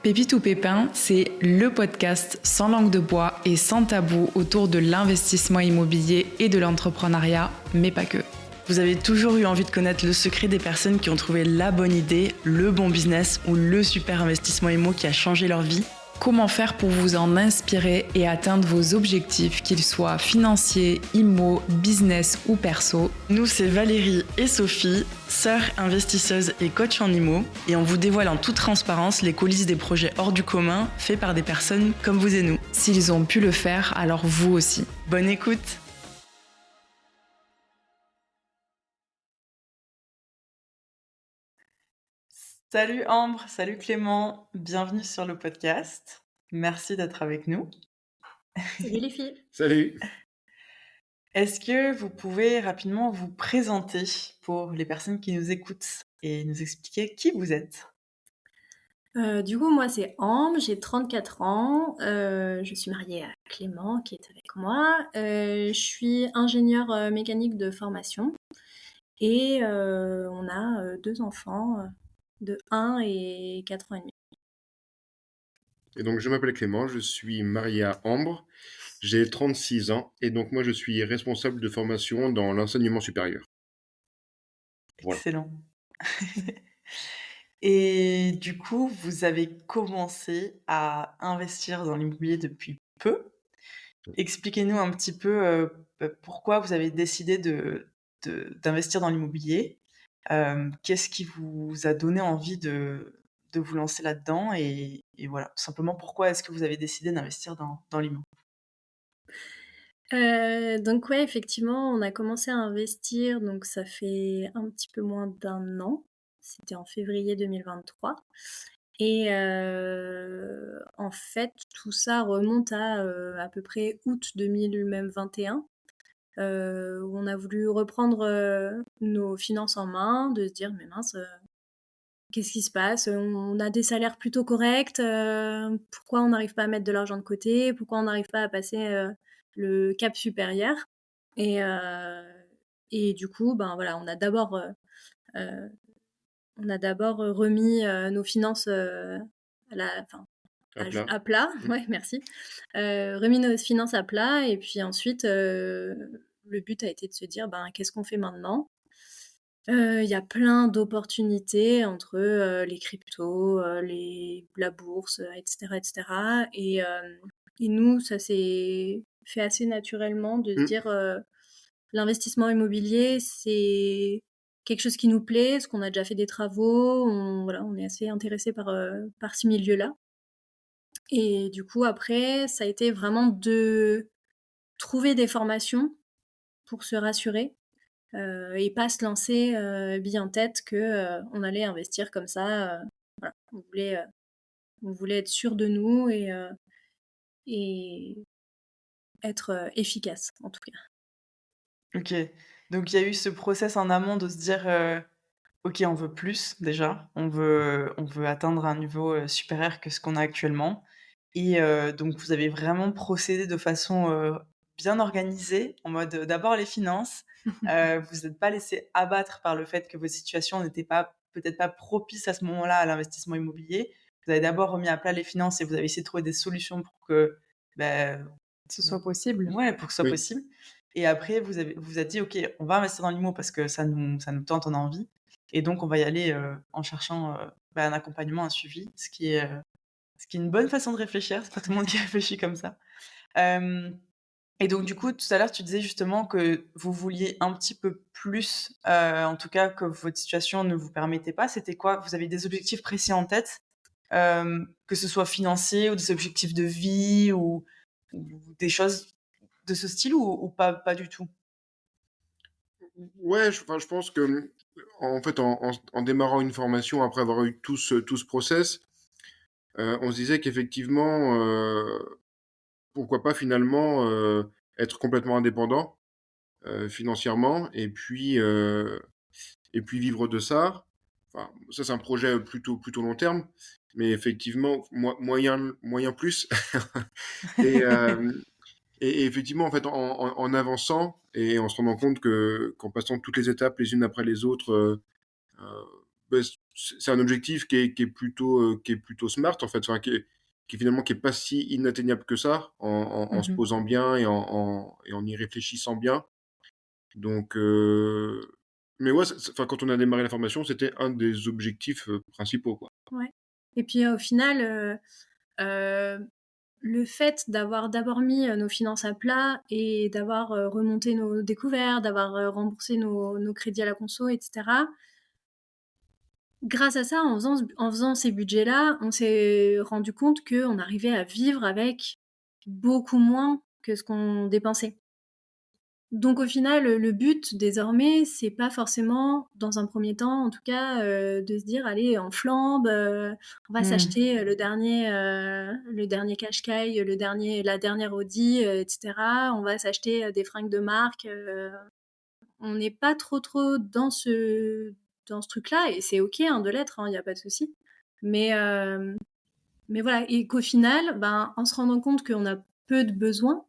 Pépite ou Pépin, c'est le podcast sans langue de bois et sans tabou autour de l'investissement immobilier et de l'entrepreneuriat, mais pas que. Vous avez toujours eu envie de connaître le secret des personnes qui ont trouvé la bonne idée, le bon business ou le super investissement immo qui a changé leur vie? Comment faire pour vous en inspirer et atteindre vos objectifs, qu'ils soient financiers, immo, business ou perso? Nous, c'est Valérie et Sophie, sœurs investisseuses et coach en immo, et on vous dévoile en toute transparence les coulisses des projets hors du commun faits par des personnes comme vous et nous. S'ils ont pu le faire, alors vous aussi. Bonne écoute! Salut Ambre, salut Clément, bienvenue sur le podcast. Merci d'être avec nous. Salut les filles. Salut. Est-ce que vous pouvez rapidement vous présenter pour les personnes qui nous écoutent et nous expliquer qui vous êtes? Du coup, moi, c'est Ambre, j'ai 34 ans. Je suis mariée à Clément, qui est avec moi. Je suis ingénieure mécanique de formation. Et on a 2 enfants de 1 et 4 ans et demi. Et donc, je m'appelle Clément, je suis marié à Ambre, j'ai 36 ans, et donc moi, je suis responsable de formation dans l'enseignement supérieur. Voilà. Excellent. Et du coup, vous avez commencé à investir dans l'immobilier depuis peu. Expliquez-nous un petit peu pourquoi vous avez décidé d'investir dans l'immobilier. Qu'est-ce qui vous a donné envie de vous lancer là-dedans et voilà, tout simplement pourquoi est-ce que vous avez décidé d'investir dans l'immo? Donc ouais, effectivement, on a commencé à investir, donc ça fait un petit peu moins d'1 an. C'était en février 2023. Et en fait, tout ça remonte à peu près août 2021, où on a voulu reprendre nos finances en main, de se dire mais mince, qu'est-ce qui se passe? On a des salaires plutôt corrects, pourquoi on n'arrive pas à mettre de l'argent de côté? Pourquoi on n'arrive pas à passer le cap supérieur? Et, du coup, ben voilà, euh, on a d'abord remis nos finances À plat. à plat, ouais, merci. Remis nos finances à plat, et puis ensuite, le but a été de se dire, ben, qu'est-ce qu'on fait maintenant? Il y a plein d'opportunités entre les cryptos, la bourse, etc., etc. Et nous, ça s'est fait assez naturellement de se Mm. dire l'investissement immobilier, c'est quelque chose qui nous plaît, parce qu'on a déjà fait des travaux, voilà, on est assez intéressé par ce milieu-là. Et du coup, après, ça a été vraiment de trouver des formations pour se rassurer et pas se lancer bille en tête que on allait investir comme ça. Voilà, on voulait être sûr de nous et être efficace en tout cas. Ok, donc il y a eu ce process en amont de se dire ok, on veut plus déjà, on veut atteindre un niveau supérieur que ce qu'on a actuellement. Et donc vous avez vraiment procédé de façon bien organisée, en mode d'abord les finances. Vous n'êtes pas laissé abattre par le fait que votre situation n'était pas peut-être pas propice à ce moment-là à l'investissement immobilier. Vous avez d'abord remis à plat les finances et vous avez essayé de trouver des solutions pour que Ce soit possible. ouais, pour que ce soit Oui. possible. Et après, vous êtes dit, OK, on va investir dans l'IMO parce que ça nous tente, on a envie. Et donc, on va y aller en cherchant un accompagnement, un suivi, ce qui est une bonne façon de réfléchir. C'est pas tout le monde qui réfléchit comme ça. Euh, et donc, du coup, tout à l'heure, tu disais justement que vous vouliez un petit peu plus, en tout cas, que votre situation ne vous permettait pas. C'était quoi? Vous avez des objectifs précis en tête, que ce soit financier ou des objectifs de vie ou des choses de ce style ou pas du tout? Ouais, enfin, je pense que, en fait, en démarrant une formation, après avoir eu tout ce process, on se disait qu'effectivement, pourquoi pas finalement être complètement indépendant financièrement, et puis vivre de ça. Enfin, ça, c'est un projet plutôt long terme, mais effectivement, moyen plus. Et, euh, et effectivement, en fait, en avançant et en se rendant compte qu'en passant toutes les étapes les unes après les autres, ben, c'est un objectif qui est plutôt smart, en fait, enfin, qui est pas si inatteignable que ça, en se Mhm. posant bien et en y réfléchissant bien. Donc, mais ouais, enfin, quand on a démarré la formation, c'était un des objectifs principaux, quoi. Ouais. Et puis au final, heu, le fait d'avoir d'abord mis, nos finances à plat et d'avoir, remonté nos découvertes, d'avoir, remboursé nos crédits à la conso et cetera. Grâce à ça, en faisant ces budgets-là, on s'est rendu compte qu'on arrivait à vivre avec beaucoup moins que ce qu'on dépensait. Donc au final, le but désormais, c'est pas forcément, dans un premier temps en tout cas, de se dire: «Allez, on flambe, on va Mm. s'acheter, le dernier Qashqai, la dernière Audi, et cetera. On va s'acheter, des fringues de marque», on n'est pas trop dans ce truc-là et c'est OK, hein, de l'être, hein, il y a pas de souci. Mais voilà et qu'au final, ben, en se rendant compte qu'on a peu de besoins,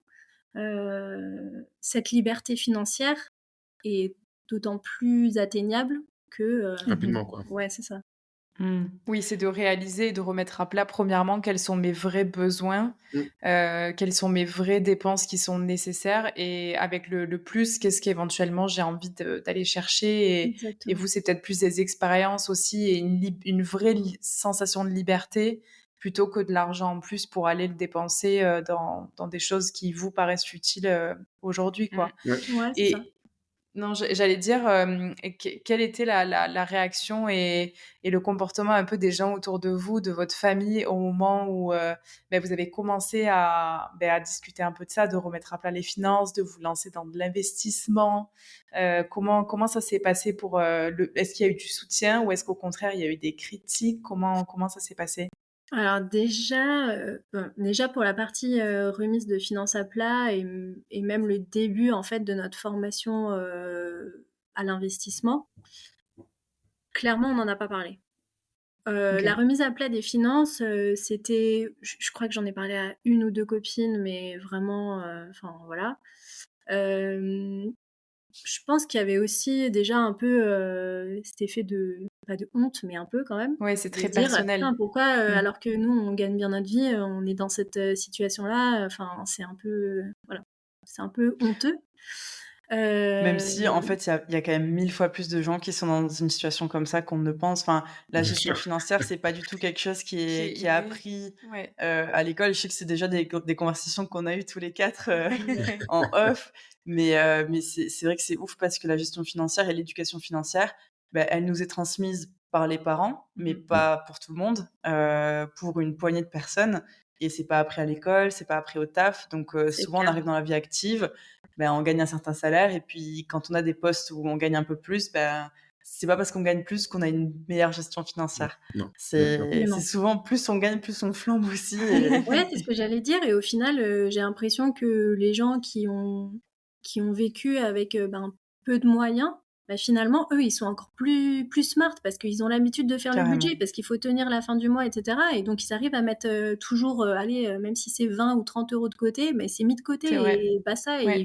cette liberté financière est d'autant plus atteignable que, Mhm. Rapidement, quoi. ouais, c'est ça. Mm. Oui, c'est de réaliser et de remettre à plat, premièrement, quels sont mes vrais besoins, Mmh. quelles sont mes vraies dépenses qui sont nécessaires, et avec le plus, qu'est-ce qu'éventuellement j'ai envie d'aller chercher. Et Exactement. vous, c'est peut-être plus des expériences aussi et une vraie sensation de liberté plutôt que de l'argent en plus pour aller le dépenser dans des choses qui vous paraissent utiles aujourd'hui, Mmh. quoi. Ouais. Ouais, c'est ça. Et non, j'allais dire, quelle était la réaction et le comportement un peu des gens autour de vous, de votre famille, au moment où vous avez commencé à discuter un peu de ça, de remettre à plat les finances, de vous lancer dans de l'investissement. Comment ça s'est passé pour est-ce qu'il y a eu du soutien ou est-ce qu'au contraire il y a eu des critiques? Comment ça s'est passé? Alors déjà, déjà pour la partie, remise de finances à plat et même le début en fait de notre formation, à l'investissement, clairement on n'en a pas parlé. La Ok. remise à plat des finances, c'était je crois que j'en ai parlé à une ou 2 copines, mais vraiment, enfin voilà. Hem, je pense qu'il y avait aussi déjà un peu, cet effet de pas de honte, mais un peu quand même, Ouais, c'est de très se dire: personnel. «Putain pourquoi, Mm. alors que nous on gagne bien notre vie, on est dans cette, situation-là?» Enfin c'est un peu, voilà, c'est un peu honteux. Même si, en Hem, fait, il y a quand même 1000 fois plus de gens qui sont dans une situation comme ça qu'on ne pense. Enfin, la Bien gestion sûr. financière, c'est pas du tout quelque chose qui est qui est inné. appris, Ouais. à l'école. Je sais que c'est déjà des conversations qu'on a eues tous les 4 en off, mais c'est vrai que c'est ouf parce que la gestion financière et l'éducation financière, elle nous est transmise par les parents, mais Mmh. Mmh. pas pour tout le monde, pour une poignée de personnes, et c'est pas appris à l'école, c'est pas appris au taf. Donc C'est souvent, on clair. arrive dans la vie active, on gagne un certain salaire, et puis quand on a des postes où on gagne un peu plus, c'est pas parce qu'on gagne plus qu'on a une meilleure gestion Non, financière. non, bien sûr. C'est Absolument. souvent plus on gagne, plus on flambe aussi. Et... Ouais, c'est ce que j'allais dire et au final, j'ai l'impression que les gens qui ont vécu avec, ben, peu de moyens, bah, finalement, eux, ils sont encore plus smart parce qu'ils ont l'habitude de faire le Carrément. budget, parce qu'il faut tenir la fin du mois et cetera et donc ils arrivent à mettre, toujours, allez, même si c'est 20 ou 30 € de côté, mais c'est mis de côté C'est vrai. et basta et Ouais.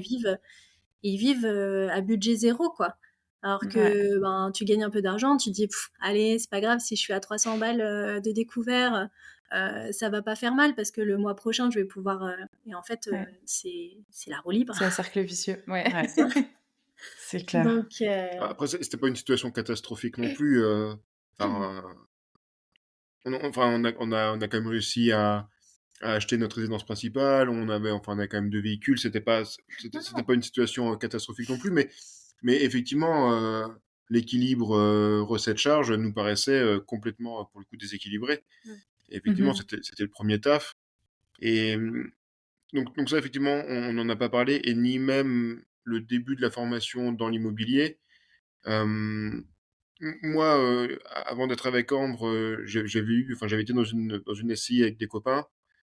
ils vivent, à budget zéro, quoi. Alors Ouais. que, ben, tu gagnes un peu d'argent, tu te dis: «Allez, c'est pas grave si je suis à 300 balles, de découvert, ça va pas faire mal parce que le mois prochain, je vais pouvoir», et en fait, Ouais. c'est la roue libre. C'est un cercle vicieux. Ouais. C'est ça. C'est clair. Donc Après, c'était pas une situation catastrophique non plus. Enfin, on a quand même réussi à acheter notre résidence principale. On a quand même deux véhicules. non, C'était non, pas une situation catastrophique non plus. Mais effectivement, l'équilibre recette-charge nous paraissait complètement, pour le coup, déséquilibré. mmh, Et effectivement, Mhm. c'était le premier taf. Et donc ça, effectivement, on n'en a pas parlé, et ni même le début de la formation dans l'immobilier. Euh, Moi, avant d'être avec Ambre, j'avais été dans une SCI avec des copains.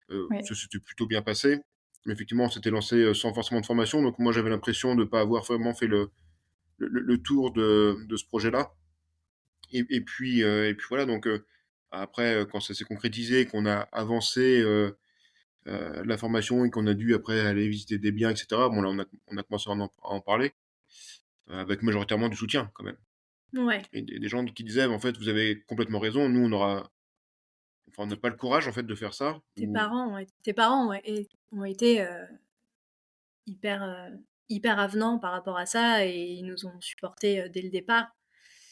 Ça Ouais. s'était plutôt bien passé. Mais effectivement, on s'était lancé sans forcément de formation. Donc moi, j'avais l'impression de ne pas avoir vraiment fait le tour de ce projet-là. Et puis voilà, donc après, quand ça s'est concrétisé, qu'on a avancé la formation et qu'on a dû après aller visiter des biens, etc. Bon, là, on a commencé à en parler, avec majoritairement du soutien quand même. Ouais, et des gens qui disaient: «En fait, vous avez complètement raison, nous, on n'a pas le courage, en fait, de faire ça», ou tes parents, ouais, ont été, hyper, hyper avenants par rapport à ça et ils nous ont supportés, dès le départ.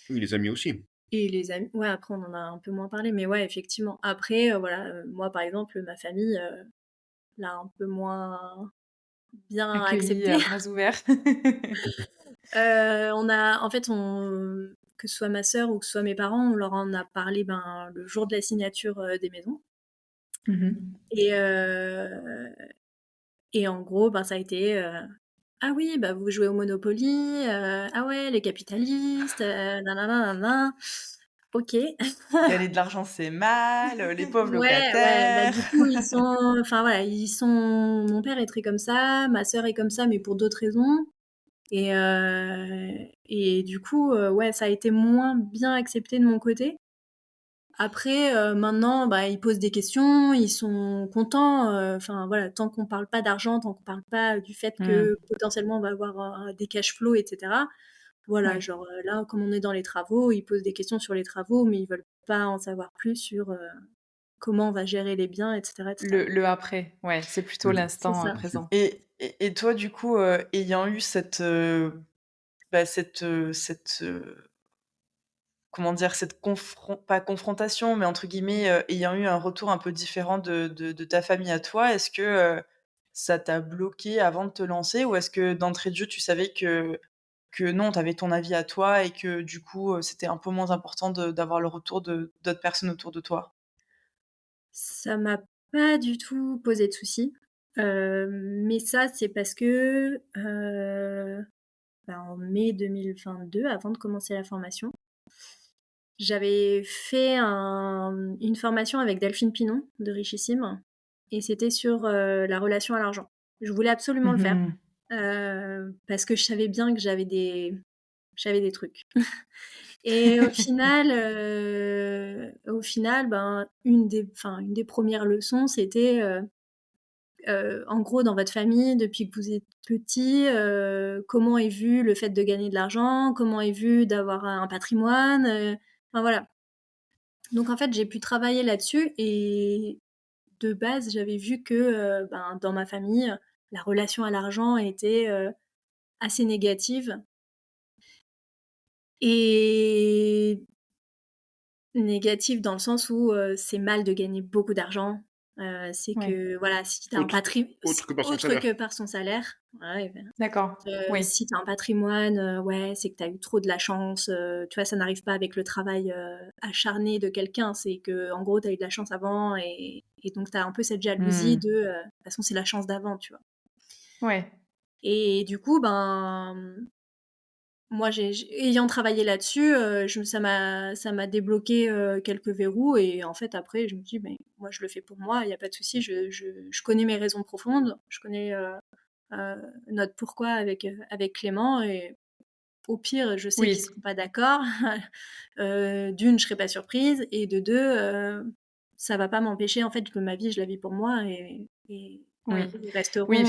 oui, les amis aussi. Et les amis, ouais, après on en a un peu moins parlé, mais ouais, effectivement. Après, voilà, moi, par exemple, ma famille, l'a un peu moins bien Accueilli accepté. à bras ouverts. On a en fait, que ce soit ma sœur ou que ce soit mes parents, on leur en a parlé, ben, le jour de la signature, des maisons Mmh. et en gros, ben, ça a été, «Ah oui, bah, vous jouez au Monopoly, ah ouais, les capitalistes, nin nin OK.» Gagner de l'argent, c'est mal, les pauvres Ouais, ouais, bah, locataires. du coup, ils sont enfin, voilà, ils sont mon père est très comme ça, ma sœur est comme ça, mais pour d'autres raisons et du coup, ouais, ça a été moins bien accepté de mon côté. Après, maintenant, bah, ils posent des questions, ils sont contents, enfin, voilà, tant qu'on parle pas d'argent, tant qu'on parle pas du fait Mmh. que potentiellement on va avoir, des cash flows et cetera. Voilà, Ouais. genre, là, comme on est dans les travaux, ils posent des questions sur les travaux, mais ils veulent pas en savoir plus sur, comment on va gérer les biens et cetera et cetera. Le après, ouais, c'est plutôt Mmh. C'est l'instant, ça. présent. Et toi, du coup, ayant eu cette, comment dire? Cette pas confrontation, mais entre guillemets, ayant eu un retour un peu différent de ta famille à toi, est-ce que, ça t'a bloqué avant de te lancer? Ou est-ce que d'entrée de jeu, tu savais que non, tu avais ton avis à toi et que du coup, c'était un peu moins important d'avoir le retour de d'autres personnes autour de toi? Ça m'a pas du tout posé de soucis, mais ça, c'est parce que, bah, en mai 2022, avant de commencer la formation, j'avais fait une formation avec Delphine Pinon de Richissime et c'était sur, la relation à l'argent. Je voulais absolument le faire, Mmh. parce que je savais bien que j'avais des trucs et au final, ben, une des premières leçons, c'était, en gros, dans votre famille, depuis que vous êtes petit, comment est vu le fait de gagner de l'argent? Comment est vu d'avoir un patrimoine? Enfin voilà. Donc en fait, j'ai pu travailler là-dessus et de base, j'avais vu que, ben, dans ma famille, la relation à l'argent était, assez négative et négative dans le sens où, c'est mal de gagner beaucoup d'argent. C'est Ouais. que voilà, si tu as un Autre patri autre que par son autre salaire. que par son salaire, ouais, D'accord. Oui. si tu as un patrimoine, ouais, c'est que tu as eu trop de la chance, tu vois? Ça n'arrive pas avec le travail, acharné de quelqu'un. C'est que en gros, tu as eu de la chance avant et donc tu as un peu cette jalousie Mmh. de, de toute façon, c'est la chance d'avant, tu vois? Ouais. Et du coup, ben, moi, ayant travaillé là-dessus, ça m'a débloqué, quelques verrous et en fait, après, je me dis: «Mais moi, je le fais pour moi, il y a pas de souci, je connais mes raisons profondes, je connais, notre pourquoi avec Clément et au pire, je sais qu'ils Oui. seront pas d'accord. D'une, je serai pas surprise et de 2, ça va pas m'empêcher en fait que ma vie, je la vis pour moi et Oui. ils Oui, resteront,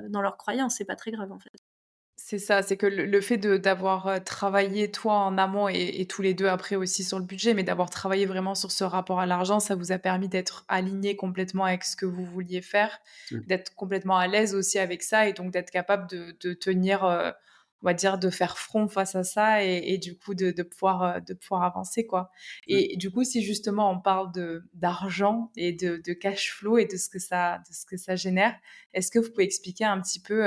dans leurs croyances, c'est pas très grave en fait. c'est ça, c'est que le fait d'avoir, travaillé toi en amont et tous les 2 après aussi sur le budget, mais d'avoir travaillé vraiment sur ce rapport à l'argent, ça vous a permis d'être alignés complètement avec ce que vous vouliez faire, Mmh. d'être complètement à l'aise aussi avec ça et donc d'être capable de tenir, on va dire, de faire front face à ça et du coup de pouvoir avancer, quoi. Mmh. Et du coup, si justement on parle d'argent et de cash flow et de ce que ça génère, est-ce que vous pouvez expliquer un petit peu,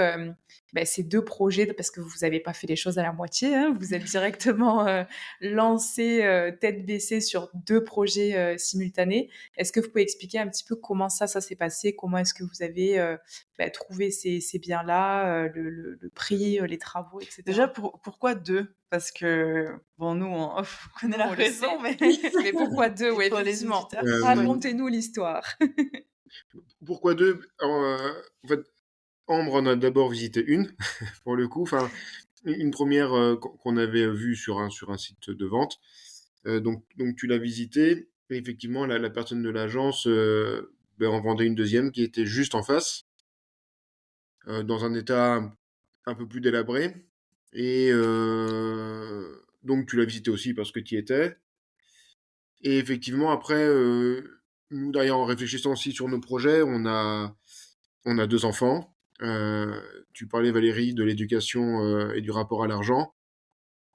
ces 2 projets, parce que vous avez pas fait les choses à la moitié, hein. Vous êtes directement, lancés, tête baissée sur 2 projets, simultanés. Est-ce que vous pouvez expliquer un petit peu comment ça s'est passé? Comment est-ce que vous avez, trouvé ces biens-là, le prix, les travaux et Déjà, cetera? pourquoi 2? Parce que, bon, nous, en off, on connaît Nous, la on le raison, sait. mais Mais pourquoi 2? Oui, pour les effectivement. auditeurs, pourquoi Hem, 2? Racontez-nous l'histoire. Pourquoi 2? En fait, Ambre en a d'abord visité une, pour le coup, enfin, une première qu'on avait vue sur un site de vente. Donc tu l'as visitée et effectivement la personne de l'agence, en vendait une deuxième qui était juste en face, dans un état un peu plus délabré et donc tu l'as visité aussi parce que tu y étais. Et effectivement, après, nous, derrière, en réfléchissant aussi sur nos projets, on a 2 enfants. Tu parlais, Valérie, de l'éducation, et du rapport à l'argent.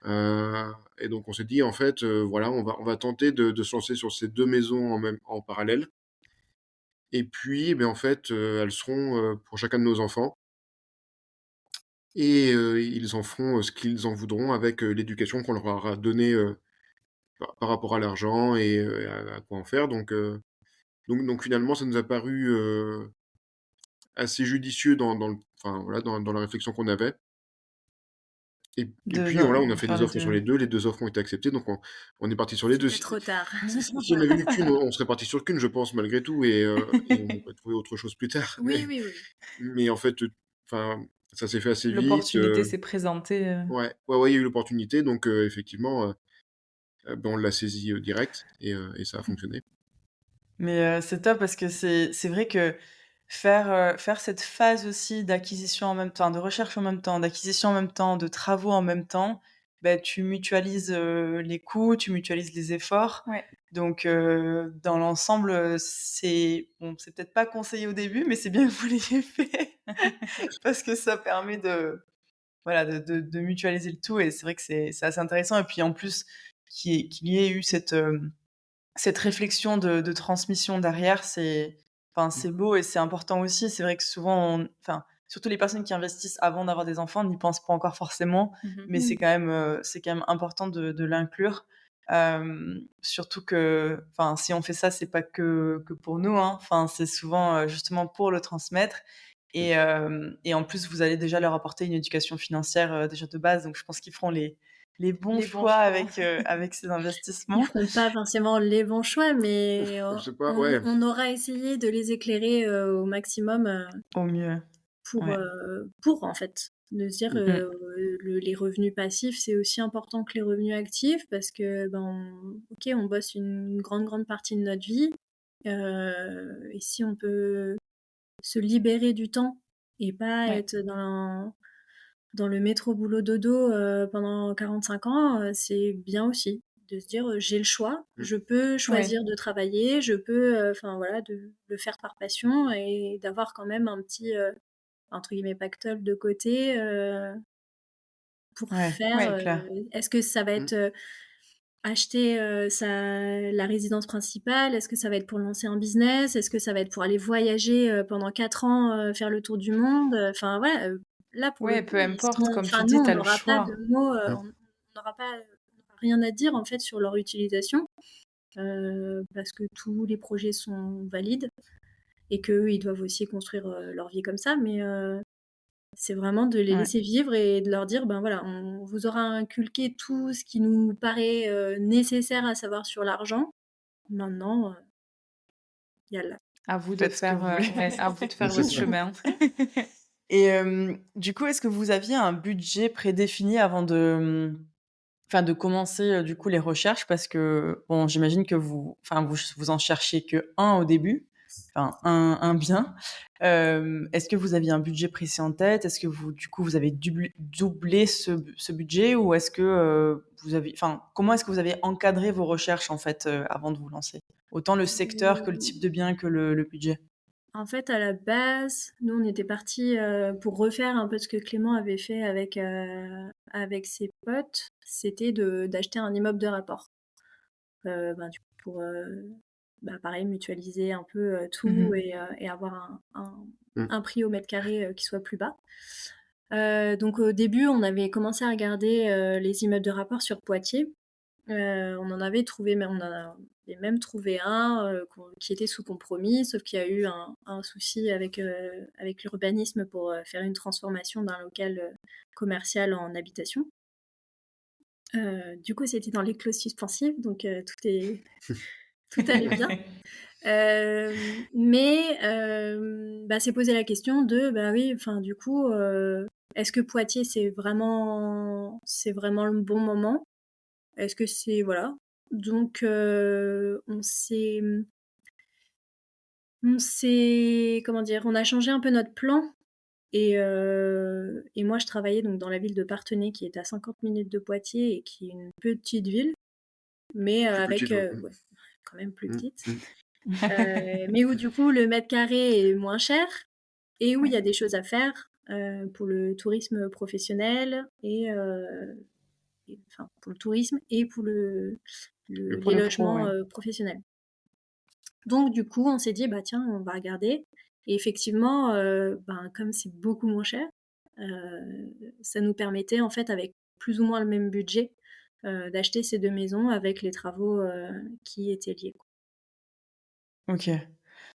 Et donc on s'est dit, en fait, voilà, on va tenter de se lancer sur ces 2 maisons en parallèle. Et puis, en fait, elles seront, pour chacun de nos enfants et ils en feront, ce qu'ils en voudront avec, l'éducation qu'on leur aura donnée, par rapport à l'argent et à quoi en faire. Donc finalement, ça nous a paru, assez judicieux dans le enfin voilà, dans la réflexion qu'on avait. Et puis voilà, on a de fait faire des les offres sur deux. les 2 offres ont été acceptées, donc on est parti sur les 2. C'était trop tard. Si on avait eu qu'une, on serait parti sur qu'une, je pense, malgré tout, et on aurait trouvé autre chose plus tard. Oui, oui, oui. Mais en fait, enfin, ça s'est fait assez vite. L'opportunité s'est présentée. Ouais, ouais, ouais, il y a eu l'opportunité, donc effectivement, on l'a saisie direct, et ça a fonctionné. Mais c'est top parce que c'est vrai que faire cette phase aussi d'acquisition en même temps, de recherche en même temps, d'acquisition en même temps, de travaux en même temps, bah, tu mutualises, les coûts, tu mutualises les efforts. Ouais. Donc dans l'ensemble, c'est bon, c'est peut-être pas conseillé au début, mais c'est bien que vous l'ayez fait parce que ça permet de voilà, de mutualiser le tout et c'est vrai que c'est assez intéressant et puis en plus qu'il y ait eu cette réflexion de transmission derrière, c'est beau et c'est important aussi. C'est vrai que souvent, enfin, surtout les personnes qui investissent avant d'avoir des enfants n'y pensent pas encore forcément, mais c'est quand même important de l'inclure. Surtout que, enfin, si on fait ça, c'est pas que pour nous, hein. Enfin, c'est souvent justement pour le transmettre. Et en plus, vous allez déjà leur apporter une éducation financière déjà de base, donc je pense qu'ils feront les bons Les bons choix choix. avec ces Ils investissements. feront pas forcément les bons choix, mais Je sais pas, ouais. on aura essayé de les éclairer au maximum Au mieux, ouais. pour en fait, de se dire Mmh. les revenus passifs, c'est aussi important que les revenus actifs parce que ok, on bosse une grande partie de notre vie et si on peut se libérer du temps et pas Ouais. être dans le métro boulot dodo pendant 45 ans, c'est bien aussi de se dire j'ai le choix, Mm. je peux Ouais. choisir de travailler, je peux enfin voilà de le faire par passion et d'avoir quand même un petit entre guillemets pactole de côté pour Ouais, faire c'est clair. est-ce que ça va Mm. être acheter la résidence principale, est-ce que ça va être pour lancer un business, est-ce que ça va être pour aller voyager pendant 4 ans faire le tour du monde, enfin voilà là pour le Ouais, coup peu ils sont importe, comme tu enfin nous dis, on tu as le n'aura pas choix. de mots Mm. on n'aura pas rien à dire en fait sur leur utilisation parce que tous les projets sont valides et qu'eux ils doivent aussi construire leur vie comme ça mais c'est vraiment de les Ouais. laisser vivre et de leur dire ben voilà on vous aura inculqué tout ce qui nous paraît nécessaire à savoir sur l'argent. Maintenant il y a là. À vous de Faites ce que faire, vous voulez. ouais, à vous de faire C'est votre ça. chemin. Et du coup, est-ce que vous aviez un budget prédéfini avant enfin de commencer, du coup, les recherches? Parce que, bon, j'imagine que vous en cherchiez qu'un au début, enfin un bien. Est-ce que vous aviez un budget précis en tête? Est-ce que du coup, vous avez doublé ce budget? Ou est-ce que, comment est-ce que vous avez encadré vos recherches, en fait, avant de vous lancer? Autant le secteur que le type de bien que le budget? En fait, à la base, nous, on était partis pour refaire un peu ce que Clément avait fait avec ses potes. C'était d'acheter un immeuble de rapport. Du coup, pour, pareil, mutualiser un peu tout Mmh. et avoir Mm. un prix au mètre carré qui soit plus bas. Donc au début, on avait commencé à regarder les immeubles de rapport sur Poitiers. On en avait trouvé, mais on en avait même trouvé un qui était sous compromis, sauf qu'il y a eu un souci avec l'urbanisme pour faire une transformation d'un local commercial en habitation. Du coup, c'était dans les clauses suspensives, donc tout allait bien. Mais s'est posé la question de, bah oui, enfin du coup, est-ce que Poitiers c'est vraiment le bon moment? Est-ce que c'est voilà. Donc on s'est comment dire? On a changé un peu notre plan Et moi, je travaillais donc dans la ville de Parthenay, qui est à 50 minutes de Poitiers et qui est une petite ville, mais Plus avec, petite, ouais. ouais, quand même plus Mm, petite, mm. mais où du coup le mètre carré est moins cher et où il y a Ouais. des choses à faire pour le tourisme professionnel enfin pour le tourisme et pour Le les Pour pro. le pro, logements ouais. professionnels. Donc du coup, on s'est dit bah tiens, on va regarder. Et effectivement, ben, comme c'est beaucoup moins cher, ça nous permettait en fait avec plus ou moins le même budget d'acheter ces deux maisons avec les travaux qui étaient liés. OK.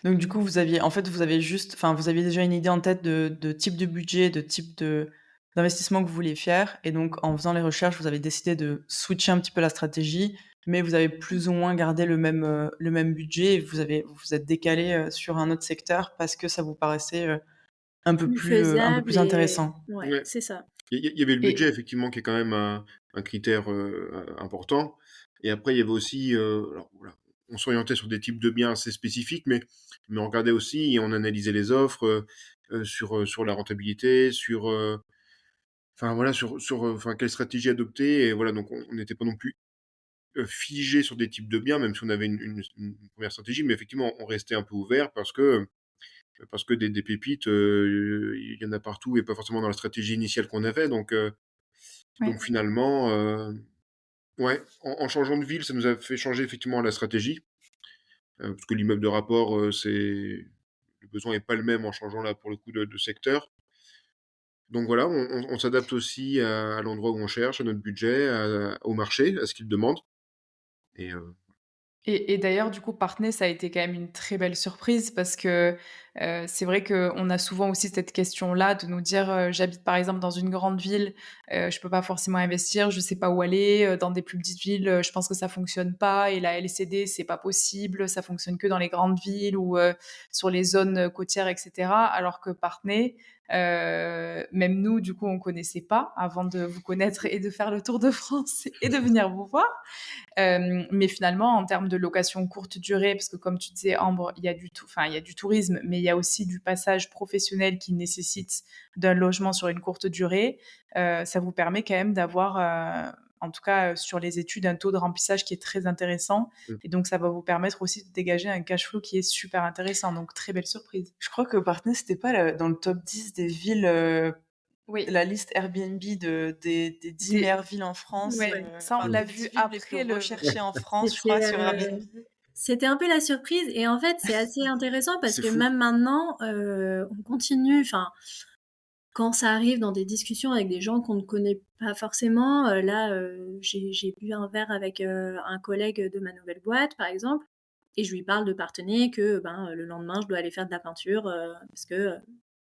Donc du coup, vous aviez vous aviez déjà une idée en tête de type de budget, de type d'investissement que vous vouliez faire et donc en faisant les recherches, vous avez décidé de switcher un petit peu la stratégie, mais vous avez plus ou moins gardé le même budget et vous vous êtes décalé sur un autre secteur parce que ça vous paraissait, Plus un peu faisable plus et intéressant. ouais, Ouais. c'est ça. Il y avait le budget, Et effectivement, qui est quand même un critère important. Et après, il y avait aussi, alors, voilà, on s'orientait sur des types de biens assez spécifiques, mais on regardait aussi et on analysait les offres sur la rentabilité, enfin voilà, enfin, quelle stratégie adopter. Et voilà, donc on n'était pas non plus figé sur des types de biens, même si on avait une première stratégie, mais effectivement, on restait un peu ouvert parce que des pépites, il y en a partout et pas forcément dans la stratégie initiale qu'on avait. ouais. Donc finalement, ouais, en changeant de ville, ça nous a fait changer effectivement la stratégie, parce que l'immeuble de rapport, le besoin est pas le même en changeant là pour le coup de secteur. Donc voilà, on s'adapte aussi à l'endroit où on cherche, à notre budget, au marché, à ce qu'il demande. Et Et d'ailleurs, du coup, Partney, ça a été quand même une très belle surprise parce que c'est vrai qu'on a souvent aussi cette question-là de nous dire j'habite par exemple dans une grande ville, je peux pas forcément investir, je sais pas où aller. Dans des plus petites villes, je pense que ça fonctionne pas. Et la LCD, c'est pas possible, ça fonctionne que dans les grandes villes ou sur les zones côtières, etc. Alors que Partney, même nous, du coup, on connaissait pas avant de vous connaître et de faire le tour de France et de venir vous voir. Mais finalement, en termes de location courte durée, parce que comme tu disais, Ambre, il y a du tourisme, mais il y a aussi du passage professionnel qui nécessite d'un logement sur une courte durée. Ça vous permet quand même d'avoir, en tout cas sur les études, un taux de remplissage qui est très intéressant. mmh, Et donc, ça va vous permettre aussi de dégager un cash flow qui est super intéressant. Donc, très belle surprise. Je crois que Parthenay, c'était pas dans le top 10 des villes, Oui, la liste Airbnb des 10 des... meilleures villes en France, ouais. Ça, on enfin l'a des vu 10 villes les plus après le... ouais, recherchées en France, je crois, C'était sur Airbnb. c'était un peu la surprise et en fait c'est assez intéressant parce c'est que fou. même maintenant on continue, enfin quand ça arrive dans des discussions avec des gens qu'on ne connaît pas forcément, là j'ai bu un verre avec un collègue de ma nouvelle boîte par exemple et je lui parle de Parthenay que ben le lendemain je dois aller faire de la peinture parce que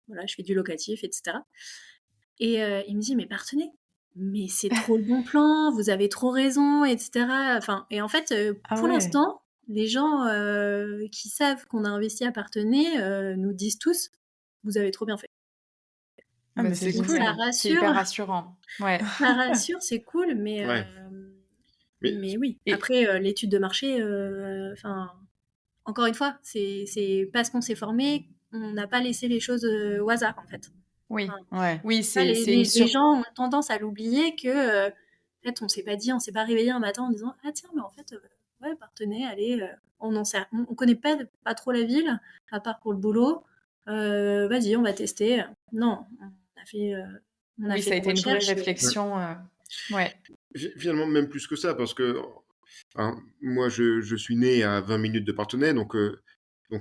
voilà je fais du locatif etc. Et il me dit: «Mais Parthenay, mais c'est trop le bon plan, vous avez trop raison et cetera». Enfin et en fait, Ah pour ouais. l'instant, les gens, qui savent qu'on a investi à Parthenay, nous disent tous: «Vous avez trop bien fait». Ah Bah, mais c'est c'est Donc cool. ça génial. C'est hyper rassure, rassurant. Ouais. ça rassure, c'est cool, Ouais. Mais mais oui. Et, Après, l'étude de marché, enfin, encore une fois, c'est parce qu'on s'est formé, on n'a pas laissé les choses, au hasard, en fait. oui, Enfin, Ouais. oui, ça, c'est une les sur... gens ont tendance à l'oublier que, en fait, on s'est pas dit, on s'est pas réveillé un matin en disant ah tiens, mais en fait, ouais, Parthenay, allez, on connaît pas trop la ville, à part pour le boulot. Vas-y, on va tester. Non, on a Oui, fait ça a des été une vraie recherches. ouais. réflexion. Ouais. Finalement, même plus que ça, parce que moi, je suis né à 20 minutes de Parthenay, donc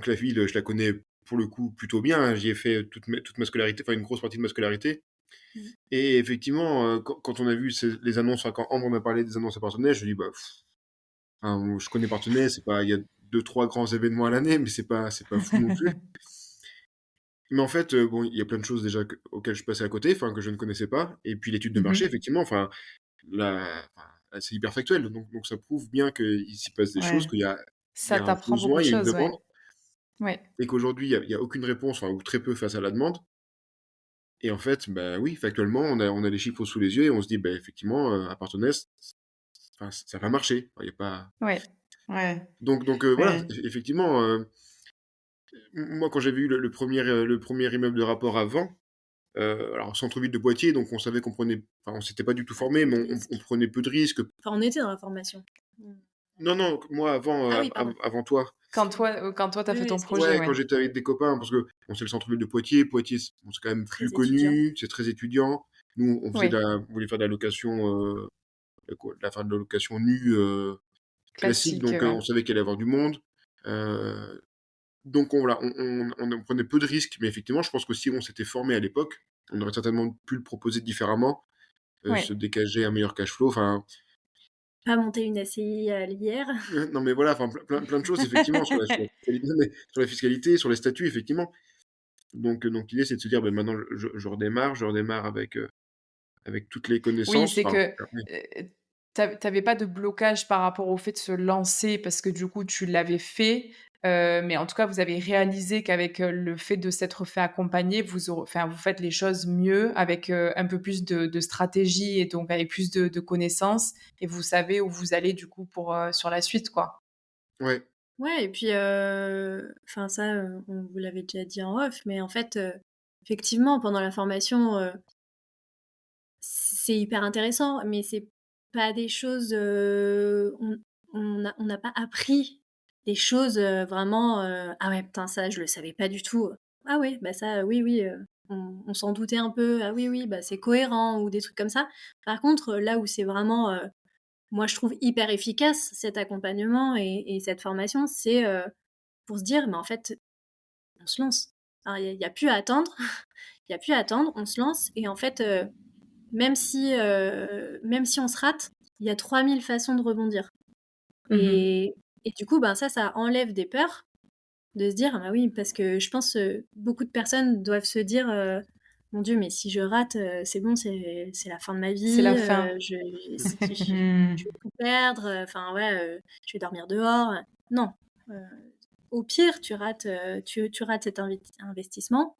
la ville, je la connais pour le coup plutôt bien, hein. J'y ai fait toute ma scolarité, enfin une grosse partie de ma scolarité. Mm. Et effectivement, quand on a vu les annonces, enfin, quand Ambre m'a parlé des annonces à Parthenay, je me dis, bah, enfin, je connais Parthenay, c'est pas, il y a deux, trois grands événements à l'année, mais c'est pas fou non plus. Mais en fait, bon, il y a plein de choses déjà auxquelles je passais à côté, enfin, que je ne connaissais pas. Et puis l'étude de marché, Mhm. effectivement, enfin, c'est hyper factuel. Donc ça prouve bien qu'il s'y passe des choses, Ouais. il y Ça a un t'apprend beaucoup besoin, de il y a une choses, demande, ouais. Ouais. et qu'aujourd'hui, il y a aucune réponse, enfin, ou très peu face à la demande. Et en fait, bah oui, factuellement, on a les chiffres sous les yeux et on se dit, bah, effectivement, à Parthenay, enfin, ça va marcher. Enfin, il y a pas... Ouais. Ouais. Donc voilà, Ouais. effectivement, moi, quand j'avais eu le premier immeuble de rapport avant, Alors centre-ville de Poitiers, donc on savait qu'on prenait, enfin on s'était pas du tout Pas formé, trop mais de on risques. prenait peu de risques. Enfin, on était dans la formation. Mm. Non, non, moi avant, Ah oui, pardon. avant toi. Quand toi, t'as Oui, fait oui, ton excuse-moi. projet, Ouais, quand ouais. j'étais avec des copains, parce que bon, c'est le centre-ville de Poitiers. Poitiers, bon, c'est quand même plus Très étudiant. connu, c'est très étudiant. Nous, Oui, on voulait faire de la location, de la location nue classique, classique, donc ouais. on savait qu'il allait y avoir du monde. Donc voilà, on prenait peu de risques, mais effectivement, je pense que si on s'était formé à l'époque, on aurait certainement pu le proposer différemment, se Ouais. dégager un meilleur cash flow. Enfin, Pas monter une SCI à l'hier. non mais voilà, enfin plein de choses effectivement sur la fiscalité, non, mais sur la fiscalité, sur les statuts effectivement. Donc l'idée c'est de se dire, ben maintenant je redémarre avec toutes les Oui, connaissances. c'est Enfin, que, oui, tu pas de blocage par rapport au fait de se lancer parce que du coup tu l'avais fait, mais en tout cas vous avez réalisé qu'avec, le fait de s'être fait accompagner, vous faites les choses mieux avec, un peu plus de stratégie et donc avec plus de connaissances et vous savez où vous allez du coup pour, sur la suite, quoi. ouais, Ouais, et puis, enfin ça, on vous l'avait déjà dit en off, mais en fait, effectivement, pendant la formation, c'est hyper intéressant, mais c'est pas des choses, on n'a pas appris des choses, vraiment, «Ah ouais, putain, ça, je le savais pas du tout». «Ah ouais, bah ça, oui, oui, on s'en doutait un peu. Ah oui, oui, bah c'est cohérent», ou des trucs comme ça. Par contre, là où c'est vraiment, moi je trouve hyper efficace cet accompagnement et cette formation, c'est, pour se dire: «Mais en fait, on se lance». Alors il y a plus à attendre, il y a plus à attendre, on se lance et en fait, même si on se rate, il y a 3000 façons de rebondir Mmh. et du coup, ben, ça enlève des peurs de se dire: «Ah bah oui», parce que je pense, beaucoup de personnes doivent se dire, «Mon Dieu, mais si je rate, c'est bon, c'est la fin de ma C'est la vie, fin. je vais tout perdre, enfin ouais, je vais dormir dehors». Non, heu, au pire, tu rates cet investissement,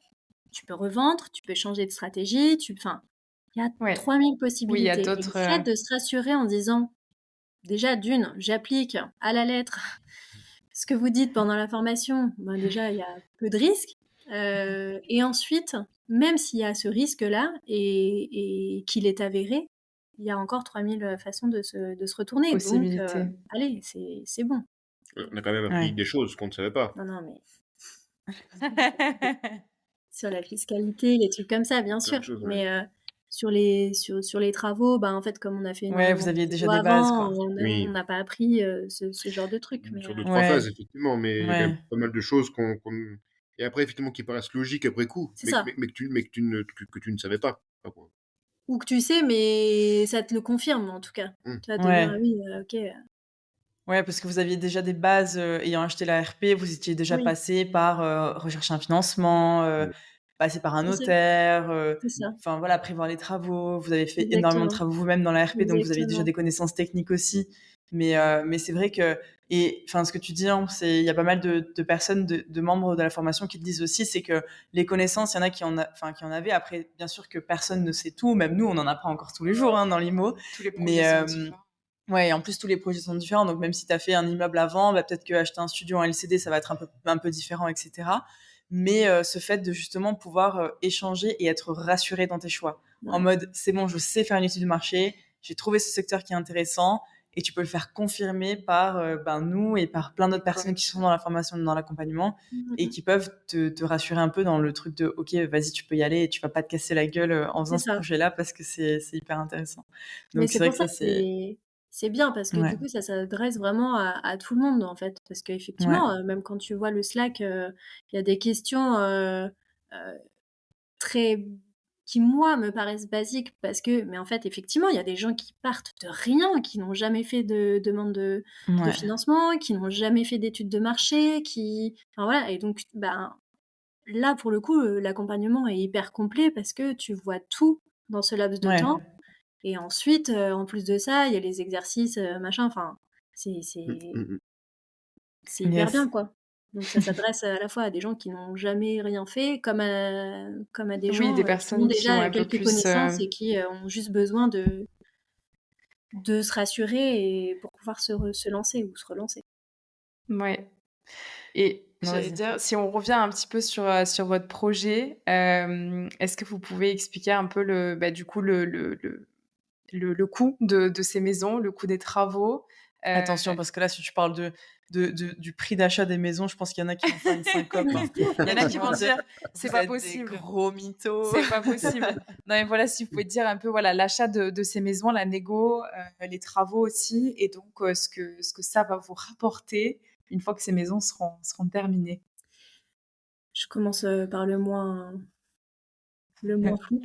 tu peux revendre, tu peux changer de stratégie, enfin, il y a Ouais. 3000 Oui, il y a possibilités et le d'autres, fait de se rassurer en disant: «Déjà d'une, j'applique à la lettre ce que vous dites pendant la formation», ben, déjà il y a peu de risques, et ensuite, même s'il y a ce risque-là et qu'il est avéré, il y a encore 3000 façons de se retourner donc possibilités. allez, c'est bon. on a quand même appris Ouais. des choses qu'on ne savait pas. Non, non, mais sur la fiscalité, les trucs comme ça, bien Plein sûr, de choses, ouais. mais sur les travaux, ben, en fait, comme on a fait Ouais, énormément vous de aviez déjà travaux des bases, avant, quoi. on Oui, n'a pas appris, ce genre de trucs, mais sur deux trois phases Ouais, effectivement, mais il y a quand même ouais. pas mal de choses et après effectivement qui paraissent logiques après coup, c'est ça. que tu ne savais pas. Enfin, quoi. Ou que tu sais, mais ça te le confirme, en tout cas. Mmh. Tu vas te dire: «Ah Ouais. oui, OK, Ouais, parce que vous aviez déjà des bases, ayant acheté la RP, vous étiez déjà oui, passé par, rechercher un financement, Mmh. passer par un c'est notaire, c'est ça, enfin voilà, prévoir les travaux. Vous avez fait énormément de exactement, travaux vous-même dans la RP, donc vous aviez déjà exactement. des connaissances techniques aussi. Mais c'est vrai que et enfin, ce que tu dis, hein, c'est il y a pas mal de personnes, de membres de la formation qui te disent aussi, c'est que les connaissances, il y en a qui en avaient. Après, bien sûr que personne ne sait tout, même nous, on en apprend encore tous les jours, hein, dans l'IMO. Tous les Mais projets sont différents. ouais, et en plus, tous les projets sont différents. Donc, même si tu as fait un immeuble avant, bah, peut-être qu'acheter un studio en LCD, ça va être un peu différent, etc. Mais ce fait de justement pouvoir échanger et être rassuré dans tes choix. En Ouais, mode, c'est bon, je sais faire une étude de marché, j'ai trouvé ce secteur qui est intéressant, et tu peux le faire confirmer par nous et par plein d'autres personnes qui sont dans la formation, dans l'accompagnement, mmh et mh. qui peuvent te rassurer un peu dans le truc de, OK, vas-y, tu peux y aller et tu vas pas te casser la gueule en C'est faisant ce ça. projet-là parce que c'est hyper intéressant. Mais Donc, c'est c'est vrai pour que ça ça, que c'est... c'est bien parce que Ouais, du coup, ça s'adresse vraiment à tout le monde, en fait. Parce ouais. qu'effectivement, même quand tu vois le Slack, il y a des questions, heu, très qui, moi, me paraissent basiques parce que mais en fait, effectivement, il y a des gens qui partent de rien, qui n'ont jamais fait de demande de Ouais, financement, qui n'ont jamais fait d'études de marché, qui enfin voilà et donc ben, là, pour le coup, l'accompagnement est hyper complet parce que tu vois tout dans ce laps de temps ouais, et ensuite, en plus de ça, il y a les exercices, machin, enfin, c'est Mmh, c'est mmh mh. c'est hyper yes. bien, quoi. Donc ça s'adresse à la fois à des gens qui n'ont jamais rien fait, comme à des Oui, des gens, qui ont personnes qui ont déjà un peu quelques plus, connaissances et qui, ont juste besoin de se rassurer et pour pouvoir se lancer ou se relancer. ouais. Et Non, J'allais vas-y. dire, si on revient un petit peu sur votre projet, est-ce que vous pouvez expliquer un peu du coup, le coût de ces maisons, le coût des travaux? Attention, parce que là, si tu parles du prix d'achat des maisons, je pense qu'il y en a qui vont faire une syncope, hein. Il y en a qui vont dire: «C'est Vous pas êtes des possible, gros mythos. c'est pas possible». Non, mais voilà, si vous pouvez dire un peu, voilà, l'achat de ces maisons, la négo, les travaux aussi et donc ce que ça va vous rapporter une fois que ces maisons seront terminées. Je commence par le moins fou.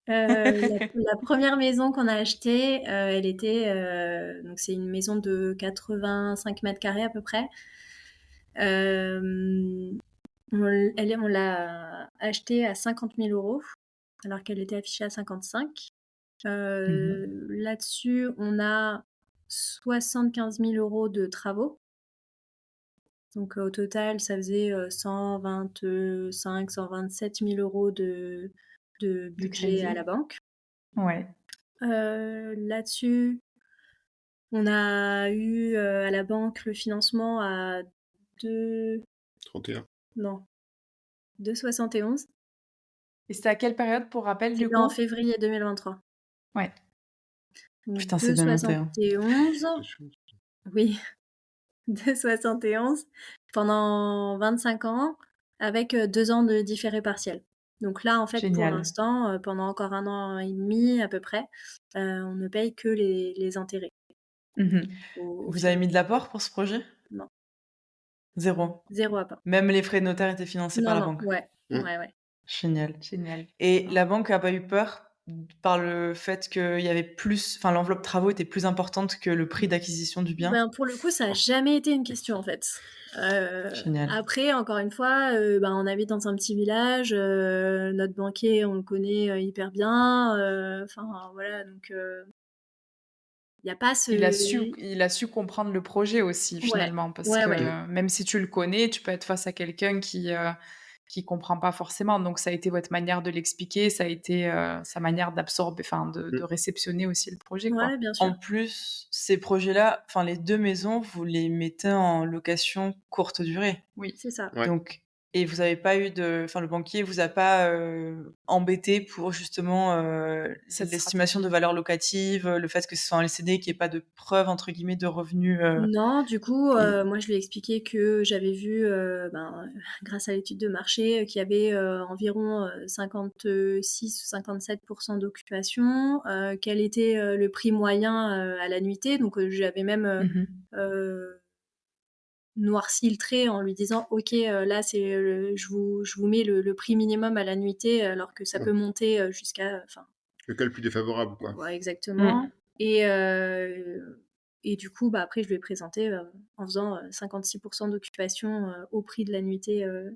La première maison qu'on a achetée, elle était donc c'est une maison de 85 mètres carrés à peu près. On l'a achetée à 50 000 euros, alors qu'elle était affichée à 55. Là-dessus, on a 75 000 euros de travaux. Donc au total, ça faisait 125 127 000 euros de budget à crédit. la banque. Ouais. Là-dessus, on a eu à la banque le financement à 31. 2,71. Et c'était à quelle période pour rappel du C'était en coup? février 2023. Ouais. Donc Putain, c'est bien monté, hein. 2,71. Oui, 2,71 pendant 25 ans avec 2 ans de différé partiel. Donc là, en fait, pour Génial. l'instant, pendant encore 1 an et demi à peu près, on ne paye que les intérêts au Vous avez final. mis de l'apport pour ce projet? Non, 0. 0 apport. Même les frais de notaire étaient financés par Non, la non, banque? ouais, Mm. ouais. Génial. Génial. Et la banque a pas eu peur par le fait qu'il y avait plus, enfin l'enveloppe travaux était plus importante que le prix d'acquisition du bien? Ben, pour le coup, ça a jamais été une question, en fait. Génial. Après, encore une fois, on habite dans un petit village, notre banquier, on le connaît hyper bien. Enfin, voilà, donc il n'y a pas Il a ce... su comprendre le projet aussi Ouais, finalement parce ouais, que ouais. même si tu le connais, tu peux être face à quelqu'un qui comprend pas forcément. Donc ça a été votre manière de l'expliquer, ça a été sa manière d'absorber, enfin de réceptionner aussi le projet quoi. Ouais, bien sûr. En plus, ces projets-là, enfin les 2 maisons, vous les mettez en location courte durée. Oui. C'est ça. Ouais. Donc et vous avez pas eu de, enfin le banquier vous a pas, embêté pour justement, Cette l'estimation de stratégie. valeur locative, le fait que ce soit un LCD, qu'il y ait pas de «preuve» entre guillemets de revenus, Non, du coup, et moi je lui ai expliqué que j'avais vu, grâce à l'étude de marché, qu'il y avait environ 56 ou 57% d'occupation, quel était le prix moyen à la nuitée. Donc j'avais même euh, noirci le trait en lui disant ok, là c'est je vous mets le prix minimum à la nuitée, alors que ça peut monter jusqu'à. Enfin, Le cas le plus défavorable, quoi. ouais, Mmh. exactement. Et du coup, après, je lui ai présenté en faisant 56% d'occupation au prix de la nuitée le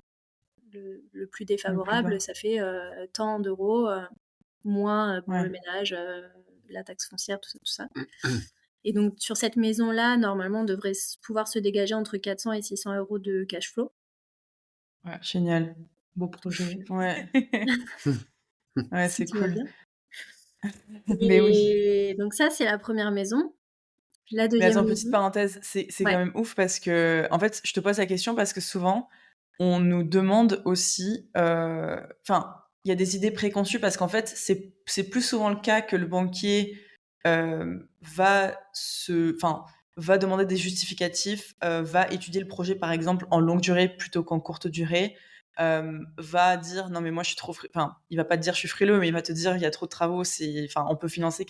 plus Le plus défavorable, bas. ça fait tant d'euros, moins pour le Ouais. ménage, la taxe foncière, tout ça, tout ça. Et donc, sur cette maison-là, normalement, on devrait pouvoir se dégager entre 400 et 600 euros de cash flow. Ouais, génial. Beau projet. Ouais. Ouais, Si c'est tout va cool. bien. Mais oui. Et donc ça, c'est la première maison. La Mais deuxième attends, petite maison, parenthèse, c'est quand ouais, même ouf parce que, en fait, je te pose la question parce que souvent, on nous demande aussi, enfin, il y a des idées préconçues parce qu'en fait, c'est plus souvent le cas que le banquier, va demander des justificatifs, va étudier le projet, par exemple, en longue durée plutôt qu'en courte durée, va dire: «Non mais moi je suis trop enfin, il va pas te dire: «Je suis frileux», mais il va te dire: «Il y a trop de travaux, on peut financer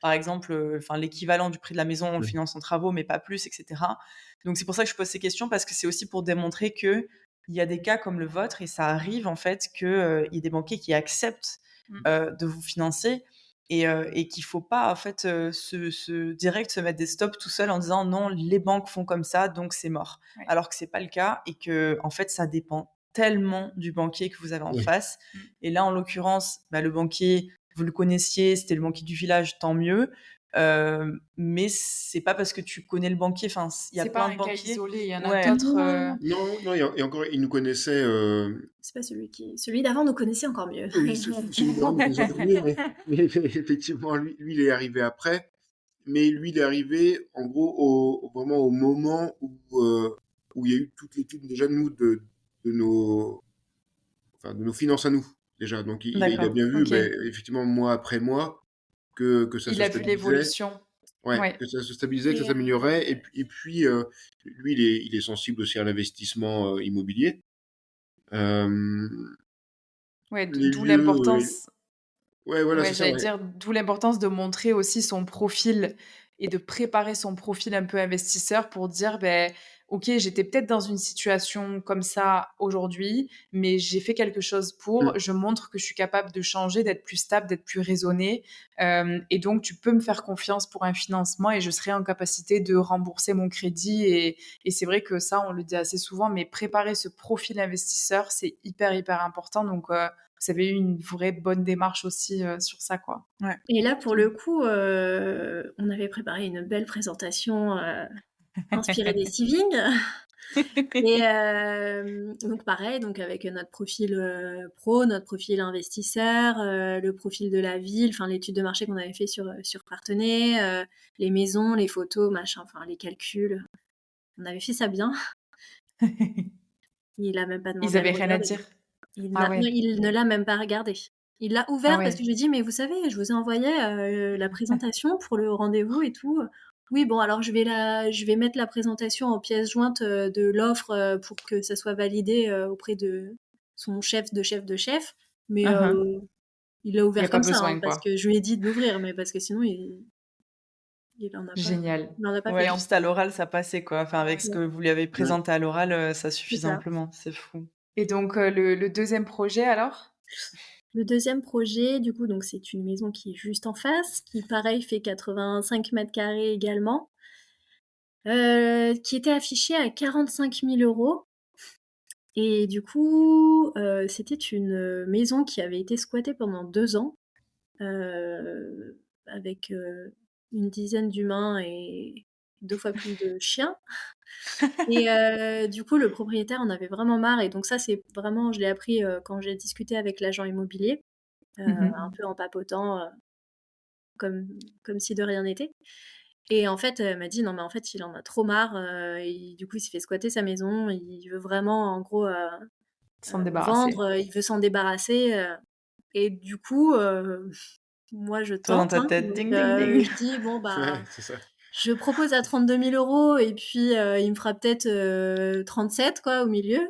par exemple, l'équivalent du prix de la maison, on le finance en travaux, mais pas plus, et cetera». Donc c'est pour ça que je pose ces questions parce que c'est aussi pour démontrer qu'il y a des cas comme le vôtre et ça arrive en fait qu'il y ait des banquiers qui acceptent de vous financer et qu'il faut pas en fait se mettre des stops tout seul en disant non, les banques font comme ça, donc c'est mort. Ouais. Alors que c'est pas le cas et que en fait ça dépend tellement du banquier que vous avez en face. Et là en l'occurrence, le banquier, vous le connaissiez, c'était le banquier du village, tant mieux. Mais c'est pas parce que tu connais le banquier, enfin il y a C'est pas plein un de cas banquiers. isolé, il y en a Ouais. d'autres. Non, et encore, il nous connaissait. c'est pas celui d'avant nous connaissait encore mieux. Oui, celui d'avant nous connaissait encore mieux, mais effectivement, lui, il est arrivé après. Mais lui, il est arrivé, en gros, vraiment au moment où il y a eu toute l'étude, déjà, nous, de nos, enfin, de nos finances à nous, déjà. Donc, il a D'accord, bien vu, ok. ben, effectivement, mois après mois, que ça Il se a vu stabilisait. l'évolution. Ouais, Ouais. que ça se stabilisait, que ça Et s'améliorait. Et puis, lui, il est sensible aussi à l'investissement immobilier. Euh, Ouais, les d'où lieux, ouais, l'importance. ouais, voilà, Ouais, c'est ça, j'allais ouais. dire, d'où l'importance de montrer aussi son profil et de préparer son profil un peu investisseur pour dire, ben, OK, j'étais peut-être dans une situation comme ça aujourd'hui, mais j'ai fait quelque chose pour. Mm. Je montre que je suis capable de changer, d'être plus stable, d'être plus raisonnée. Et donc, tu peux me faire confiance pour un financement et je serai en capacité de rembourser mon crédit. Et c'est vrai que ça, on le dit assez souvent, mais préparer ce profil investisseur, c'est hyper, hyper important. Donc, vous avez eu une vraie bonne démarche aussi sur ça, quoi. Ouais. là, pour le coup, on avait préparé une belle présentation inspirée des Civing. Et donc pareil, donc avec notre profil pro, notre profil investisseur, le profil de la ville, enfin l'étude de marché qu'on avait fait sur Partenay, les maisons, les photos, machin, enfin les calculs. On avait fait ça bien. Il a même pas Ils demandé à le avaient rien à regarder. dire. Il Ah n'a non, ouais. il ne l'a même pas regardé. Il l'a Ah ouvert parce ouais. que je lui ai dit: «Mais vous savez, je vous ai envoyé, la présentation pour le rendez-vous et tout». «Oui, bon alors je vais mettre la présentation en pièce jointe, de l'offre, pour que ça soit validé, auprès de son chef de chef de chef». Mais, Uhum. il l'a Il n'y ouvert a pas comme ça, hein, besoin, parce quoi. que je lui ai dit de l'ouvrir, mais parce que sinon Génial. il en a pas fait Ouais, plus. juste à l'oral, ça passait, quoi. Enfin, avec ce Ouais, que vous lui avez Mm. présenté à l'oral, ça c'est suffisait ça. amplement. C'est fou. Et donc, le deuxième projet, alors? Le deuxième projet, du coup, donc c'est une maison qui est juste en face, qui pareil fait 85 mètres carrés également, qui était affichée à 45 000 euros. Et du coup, c'était une maison qui avait été squattée pendant 2 ans, avec une dizaine d'humains et 2 fois plus de chiens. Et du coup, le propriétaire en avait vraiment marre. Et donc ça, c'est vraiment, je l'ai appris quand j'ai discuté avec l'agent immobilier, un Mhm. peu en papotant, comme, comme si de rien n'était. Et en fait, elle m'a dit: «Non, mais en fait, il en a trop marre, du coup, il s'est fait squatter sa maison. Il veut vraiment, en gros, S'en débarrasser. vendre, il veut s'en débarrasser». Et du coup, moi, je Toi, dans tente, ta hein, tête, donc ding, ding, ding. je dis: «Bon, bah, Ouais, c'est ça. je propose à 32 000 euros et puis il me fera peut-être 37, quoi, au milieu».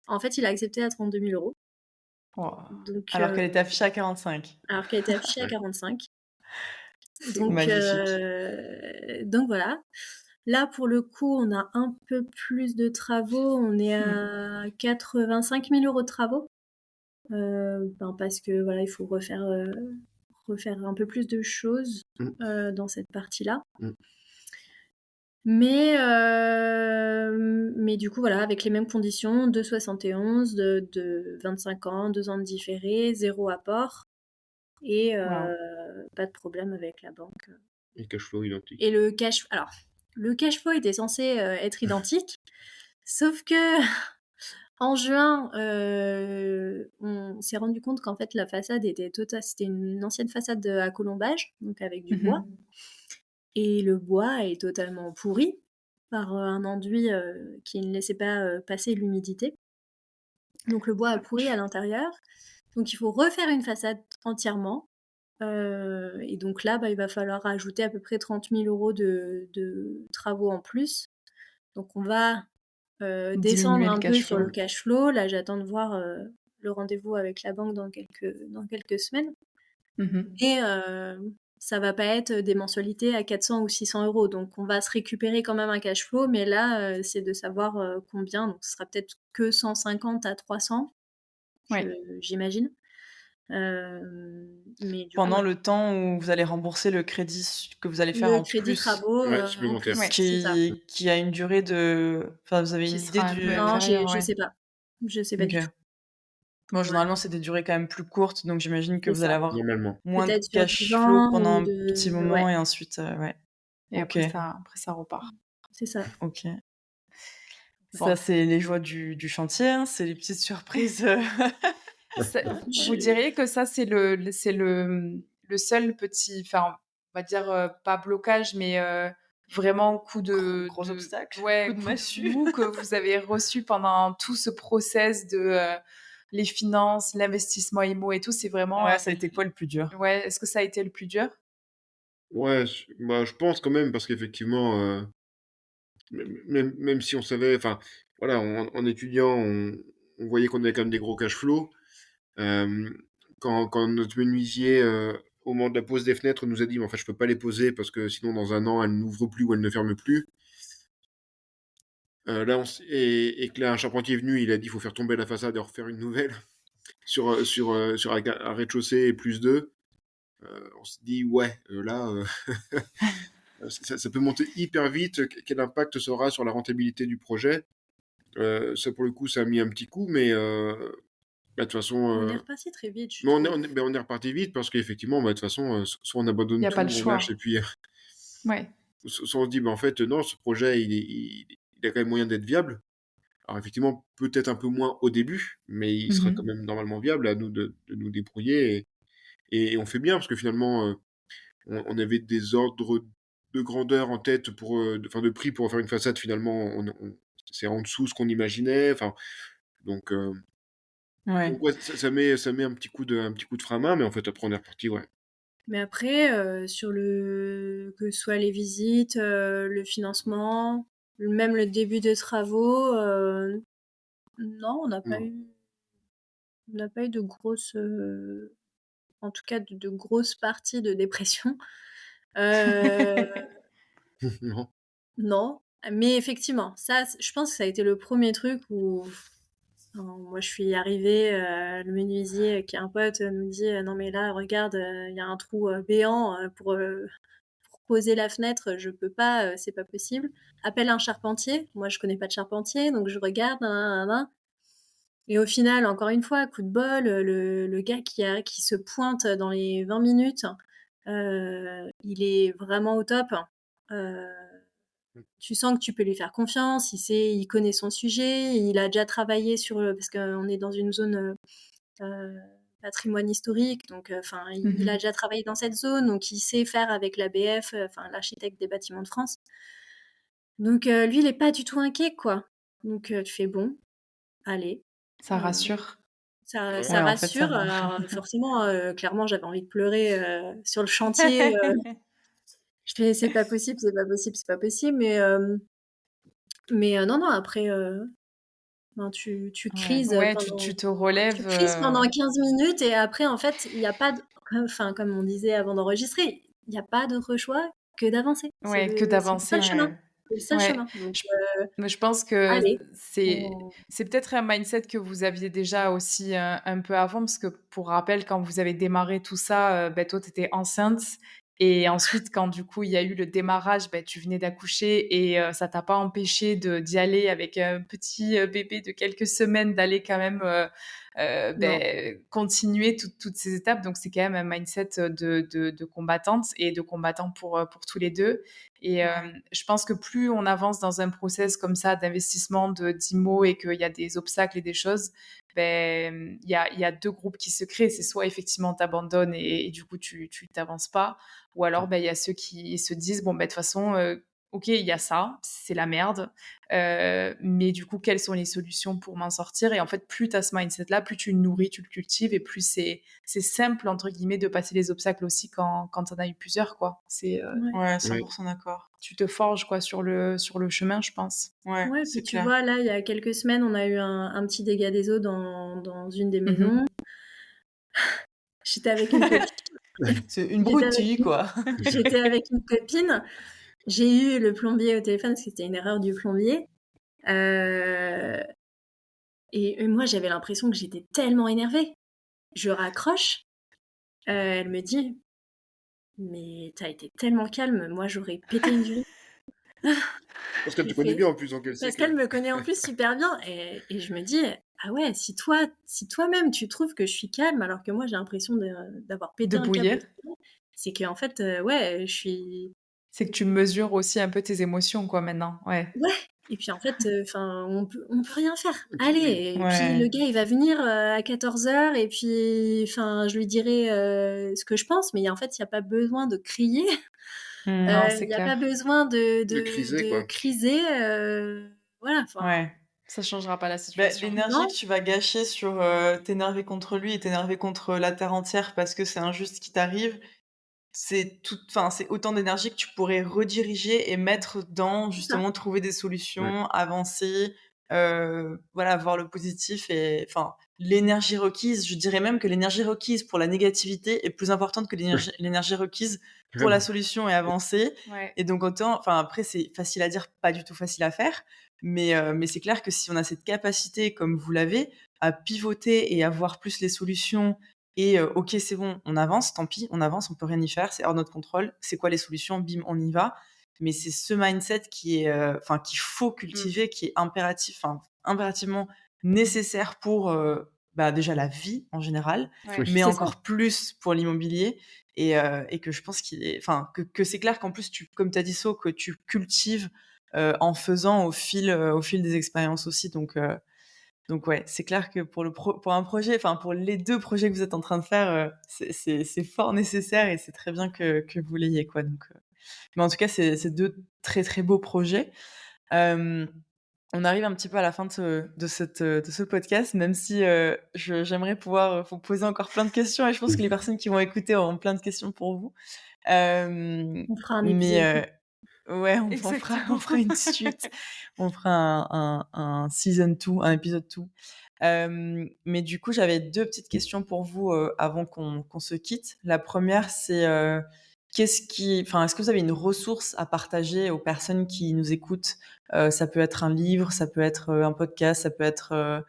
En fait, il a accepté à 32 000 euros. Oh. Donc, Alors qu'elle était affichée à 45. alors qu'elle était affichée à Ouais. 45. Donc, Magnifique. donc voilà. Là, pour le coup, on a un peu plus de travaux. On est Hmm. à 85 000 euros de travaux. Parce que voilà, il faut refaire un peu plus de choses Mm. dans cette partie-là. Mm. Mais du coup, voilà, avec les mêmes conditions, 2,71, de 25 ans, 2 ans de différé, 0 apport et Wow. pas de problème avec la banque. Et cash flow Et identique. le cash flow était censé être identique, sauf que en juin, on s'est rendu compte qu'en fait la façade c'était une ancienne façade à colombage, donc avec du bois, Mhm. et le bois est totalement pourri par un enduit qui ne laissait pas passer l'humidité. Donc le bois a pourri à l'intérieur, donc il faut refaire une façade entièrement. Et donc là, bah, il va falloir rajouter à peu près 30 000 euros de travaux en plus. Donc on va descendre Diminuer le un peu cash sur le flow. cash flow. Là, j'attends de voir le rendez-vous avec la banque dans quelques semaines. Mhm. Et ça va pas être des mensualités à 400 ou 600 euros. Donc on va se récupérer quand même un cash flow, mais là, c'est de savoir combien. Donc ce sera peut-être que 150 à 300, Ouais. j'imagine. Mais du coup, Pendant voilà. le temps où vous allez rembourser le crédit que vous allez faire Le en crédit plus, travaux Ouais, en supplémentaire. plus, Ouais. c'est ça. qui a une durée de... Enfin, vous avez Qui une idée sera un peu du... Non, inférieur, je ouais. sais pas. Je sais pas Ok. du tout. Bon, Ouais, généralement, c'est des durées quand même plus courtes, donc j'imagine que c'est vous allez ça. avoir Normalement. moins de Peut-être sur 10 cash flow ans pendant ou un petit moment ouais, et ensuite, ouais. Et Ok, après ça repart. c'est ça. ok. Ça, Bon. c'est les joies du chantier, hein, c'est les petites surprises. Vous Je diriez que ça, c'est le seul petit, enfin, on va dire, pas blocage, mais vraiment coup de Gros obstacle, ouais, coup de coup massue. mou que vous avez reçu pendant tout ce process de les finances, l'investissement IMO et tout, c'est vraiment Ouais, ça a été quoi le plus dur? ouais, est-ce que ça a été le plus dur? Ouais, je pense quand même parce qu'effectivement, même si on savait, enfin, voilà, en étudiant, on voyait qu'on avait quand même des gros cash flow. Quand notre menuisier, au moment de la pose des fenêtres, nous a dit: «Mais en fait, je peux pas les poser parce que sinon dans un an, elles n'ouvrent plus ou elles ne ferment plus». Là, et que là, un charpentier est venu, il a dit: «Il faut faire tomber la façade et en refaire une nouvelle» sur un rez-de-chaussée et plus 2. On s'est dit: «Ouais, là, ça peut monter hyper vite. Quel impact ça aura sur la rentabilité du projet?» Ça, pour le coup, ça a mis un petit coup, mais bah, de toute façon, On est reparti très vite, je mais trouve. on est reparti vite parce qu'effectivement, bah, de toute façon, soit on Il y abandonne a pas tout, le on lâche et choix. puis, Ouais. soit on se dit: «Bah, en fait, non, ce projet, il a quand même moyen d'être viable». Alors effectivement, peut-être un peu moins au début, mais il sera quand Mmh. même normalement viable, à nous de nous débrouiller, et on fait bien parce que finalement, on avait des ordres de grandeur en tête pour, de prix pour faire une façade. Finalement, c'est en dessous ce qu'on imaginait, enfin, donc Ouais. ouais, ça met un petit coup de frein à main, mais en fait, après, on est reparti, ouais. Mais après, sur que ce soit les visites, le financement, même le début des travaux, non, Non. on n'a pas eu de grosses, en tout cas de grosses parties de dépression. Heu, Non. non, mais effectivement, ça, je pense que ça a été le premier truc où moi je suis arrivée, le menuisier qui est un pote, nous dit: «Non mais là regarde, il y a un trou, béant, pour poser la fenêtre, je peux pas, c'est pas possible. Appelle un charpentier». Moi je connais pas de charpentier, donc je regarde, nin, nin, nin, nin. Et au final, encore une fois, coup de bol, le gars qui se pointe dans les 20 minutes, il est vraiment au top. Heu, Tu sens que tu peux lui faire confiance, il connaît son sujet, il a déjà travaillé parce qu'on est dans une zone, heu, patrimoine historique, donc enfin, il a Mmh. déjà travaillé dans cette zone, donc il sait faire avec l'ABF, enfin l'architecte des bâtiments de France. Donc lui, il est pas du tout inquiet, quoi. Donc tu fais: «Bon, allez». Ça Heu rassure. ça Ouais, en fait, ça rassure, va. alors forcément, clairement, j'avais envie de pleurer, sur le chantier, je fais: «C'est pas possible, c'est pas possible, c'est pas possible», mais non, non, après, ben, tu Ouais, crises, ouais, pendant tu te tu relèves, crises pendant 15 minutes et après, en fait, il y a pas de enfin, comme on disait avant d'enregistrer, il y a pas d'autre choix que d'avancer. ouais, que C'est le seul d'avancer, chemin, ouais. c'est le seul Ouais. chemin, donc Je mais je pense que allez, c'est on c'est peut-être un mindset que vous aviez déjà aussi, un peu avant, parce que pour rappel, quand vous avez démarré tout ça, beh, toi, tu étais enceinte et ensuite quand du coup, il y a eu le démarrage, beh, tu venais d'accoucher et ça t'a pas empêché d'y aller avec un petit, bébé de quelques semaines, d'aller quand même, non, continuer toutes ces étapes. Donc c'est quand même un mindset, de combattante et de combattant pour tous les 2. Et Ouais. je pense que plus on avance dans un process comme ça d'investissement, d'IMO et qu'il y a des obstacles et des choses, ben, il y a 2 groupes qui se créent. C'est soit effectivement tu abandonnes et du coup tu t'avances pas, ou alors, ben, il y a ceux qui se disent: «Bon, ben, de toute façon, OK, il y a ça, c'est la merde, mais du coup, quelles sont les solutions pour m'en sortir?» Et en fait, plus tu as ce mindset-là, plus tu le nourris, tu le cultives et plus c'est «simple» entre guillemets de passer les obstacles aussi quand tu en as eu plusieurs, quoi. ouais. Ouais, Ouais. 100 d'accord. Tu te forges quoi sur le chemin, je pense. Ouais, Ouais, puis c'est tu clair. vois, là, il y a quelques semaines, on a eu un petit dégât des eaux dans une des Mmh. maisons. J'étais avec une copine. C'est une J'étais avec broutille, une quoi. j'étais avec une copine. J'ai eu le plombier au téléphone parce que c'était une erreur du plombier. Heu et moi, j'avais l'impression que j'étais tellement énervée. Je raccroche, elle me dit: «Mais tu as été tellement calme, moi j'aurais pété une durite». Parce qu'elle te J'ai connaît fait bien en plus, donc elle sait parce qu'elle que me connaît en plus super bien et je me dis: «Ah ouais, si toi-même tu trouves que je suis calme alors que moi j'ai l'impression d'avoir pété De un câble bouillir. toute la journée, c'est qu'en fait, ouais, je suis C'est que tu mesures aussi un peu tes émotions quoi maintenant, ouais. ouais et puis en fait, enfin, on peut rien faire. et puis oui, Allez et puis le Ouais. gars il va venir, à 14h et puis enfin je lui dirai, ce que je pense mais en fait il y a pas besoin de crier. Non, c'est Il n'y a clair. pas besoin De criser, quoi. criser. Voilà, enfin, Ouais. Ça changera pas la Bah, situation. l'énergie non. que tu vas gâcher sur t'énerver contre lui et t'énerver contre la terre entière parce que c'est injuste ce qui t'arrive, enfin, c'est autant d'énergie que tu pourrais rediriger et mettre dans C'est ça. justement trouver des Ouais. solutions, avancer, voilà, voir le positif et enfin l'énergie requise. Je dirais même que l'énergie requise pour la négativité est plus importante que l'énergie requise pour la Vraiment. solution et avancer. Ouais. Et donc autant, enfin après c'est facile à dire, pas du tout facile à faire, mais c'est clair que si on a cette capacité comme vous l'avez à pivoter et à voir plus les solutions et OK, c'est bon, on avance, tant pis, on avance, on peut rien y faire, c'est hors de notre contrôle. C'est quoi les solutions? Bim, on y va. Mais c'est ce mindset qui est, enfin, qu'il faut cultiver, qui est impératif, enfin, impérativement nécessaire pour, bah, déjà la vie en général, Ouais. Oui. mais C'est ça. encore plus pour l'immobilier et que je pense qu'il est enfin, que c'est clair qu'en plus tu comme tu as dit So, que tu cultives, en faisant au fil des expériences aussi donc ouais, c'est clair que pour un projet, enfin pour les 2 projets que vous êtes en train de faire, c'est fort nécessaire et c'est très bien que vous l'ayez quoi mais en tout cas, c'est 2 très, très beaux projets. Hem, on arrive un petit peu à la fin de ce podcast, même si, j'aimerais pouvoir, vous poser encore plein de questions et je pense que les personnes qui vont écouter auront plein de questions pour vous. Hem, On fera un mais, épisode 2. ouais, on Exactement. fera une suite. On fera un season 2, un épisode 2. Mais du coup, j'avais 2 petites questions pour vous, avant qu'on se quitte. La première, c'est, est-ce que vous avez une ressource à partager aux personnes qui nous écoutent? Ça peut être un livre, ça peut être, un podcast, ça peut être,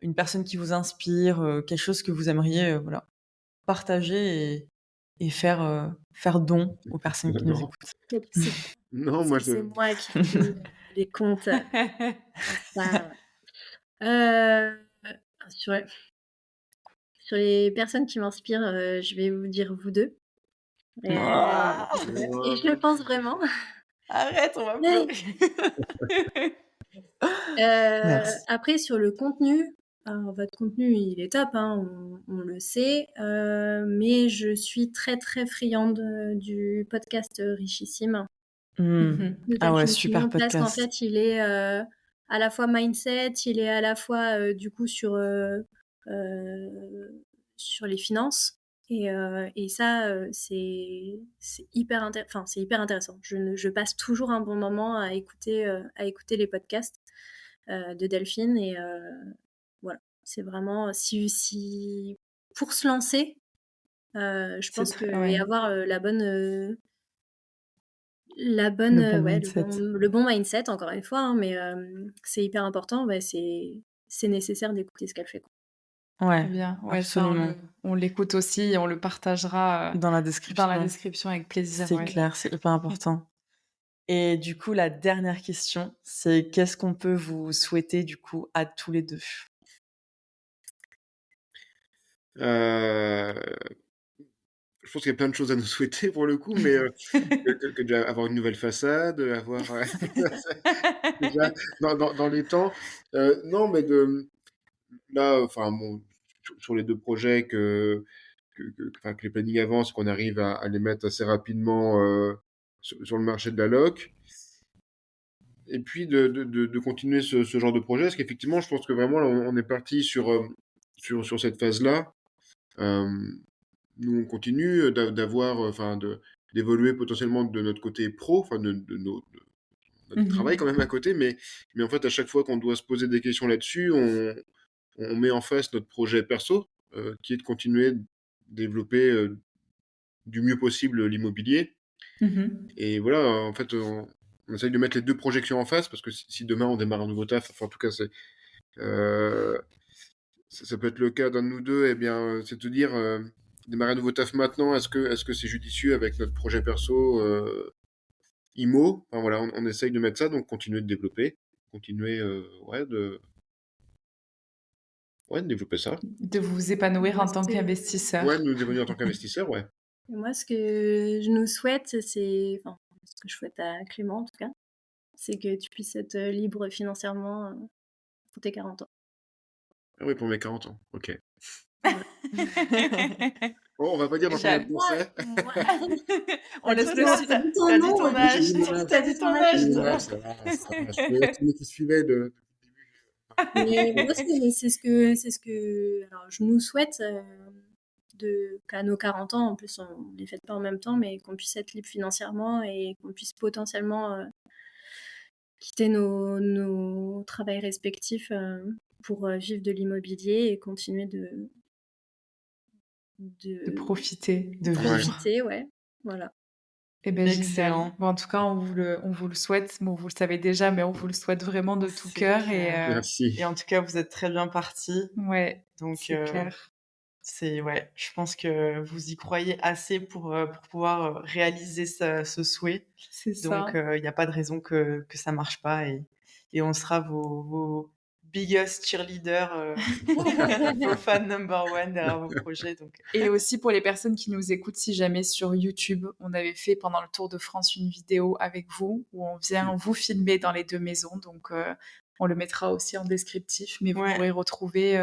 une personne qui vous inspire, quelque chose que vous aimeriez, voilà, partager et faire don aux personnes qui nous Non, écoutent. non, moi C'est je. moi qui fais les comptes Insta. Euh, sur, sur les personnes qui m'inspirent, je vais vous dire vous deux. Ah Et je le pense vraiment. Arrête, on va pleurer. Merci. Après, sur le contenu, votre contenu, il est top, hein, on le sait. Mais je suis très, très friande du podcast Richissime Mmh. de Ah ouais, Delphine super Signon, parce qu'en podcast. fait, il est à la fois mindset, il est à la fois du coup sur les finances. Et ça, c'est c'est hyper intéressant. Je passe toujours un bon moment à écouter les podcasts de Delphine. Et voilà, c'est vraiment, si pour se lancer, je C'est pense très que, et ouais, avoir le bon ouais, mindset. le bon mindset, encore une fois, hein, mais c'est hyper important. Ouais, c'est nécessaire d'écouter ce qu'elle fait, quoi. Ouais, Très bien. Ouais, ça, absolument. on l'écoute aussi et on le partagera Dans la dans la description, description avec plaisir. c'est Ouais. clair, c'est hyper important. Et du coup, la dernière question, c'est qu'est-ce qu'on peut vous souhaiter du coup à tous les 2? Euh, je pense qu'il y a plein de choses à nous souhaiter pour le coup, mais que déjà avoir une nouvelle façade, avoir déjà dans les temps. Non, mais là, enfin bon, sur les 2 projets enfin, que les plannings avancent, qu'on arrive à les mettre assez rapidement sur le marché de la loc. Et puis de continuer ce genre de projet, parce qu'effectivement, je pense que vraiment, là, on est parti sur cette phase-là. Euh, Nous, on continue d'avoir, enfin, d'évoluer potentiellement de notre côté pro, enfin, de notre travail quand Mmh. même à côté, mais en fait, à chaque fois qu'on doit se poser des questions là-dessus, on met en face notre projet perso, qui est de continuer de développer du mieux possible l'immobilier. Mmh. Et voilà, en fait, on essaye de mettre les 2 projections en face, parce que si demain on démarre un nouveau taf, enfin, en tout cas, euh, ça peut être le cas d'un de nous deux, eh bien, c'est de dire, démarrer un nouveau taf maintenant, est-ce que c'est judicieux avec notre projet perso IMO? Enfin voilà, on essaye de mettre ça, donc continuer de développer, continuer ouais, de développer ça. De vous épanouir Moi, en tant Ouais, qu'investisseur. de nous évoluer en tant qu'investisseur, ouais. moi, ce que je nous souhaite, enfin, ce que je souhaite à Clément en tout cas, c'est que tu puisses être libre financièrement pour tes 40 ans. Ah oui, pour mes 40 ans, ok. Voilà. Bon, on va pas dire dans combien de temps c'est. On laisse le T'as suite. dit ton T'as dit nom, ton ouais. âge. T'as dit ton âge. Oui, ouais, ça va. Je vais estimer qui suivait Mais moi, c'est ce que alors, je nous souhaite qu'à nos 40 ans, en plus, on ne les fête pas en même temps, mais qu'on puisse être libre financièrement et qu'on puisse potentiellement quitter nos travails respectifs pour vivre de l'immobilier et continuer De de profiter. De vivre. profiter, ouais. Voilà. Eh ben, Excellent. génial. Bon, en tout cas, on vous le souhaite. Bon, vous le savez déjà, mais on vous le souhaite vraiment de tout C'est cœur. clair. Merci. Et en tout cas, vous êtes très bien partis. Ouais, Donc, c'est clair. ouais, je pense que vous y croyez assez pour pouvoir réaliser ce souhait. C'est Donc, ça. il n'y a pas de raison que ça marche pas. Et on sera vos biggest cheerleaders, vos fans number one derrière vos projets. Donc, Et aussi pour les personnes qui nous écoutent, si jamais sur YouTube, on avait fait pendant le Tour de France une vidéo avec vous où on vient vous filmer dans les 2 maisons. Donc, on le mettra aussi en descriptif, mais vous Ouais. pourrez retrouver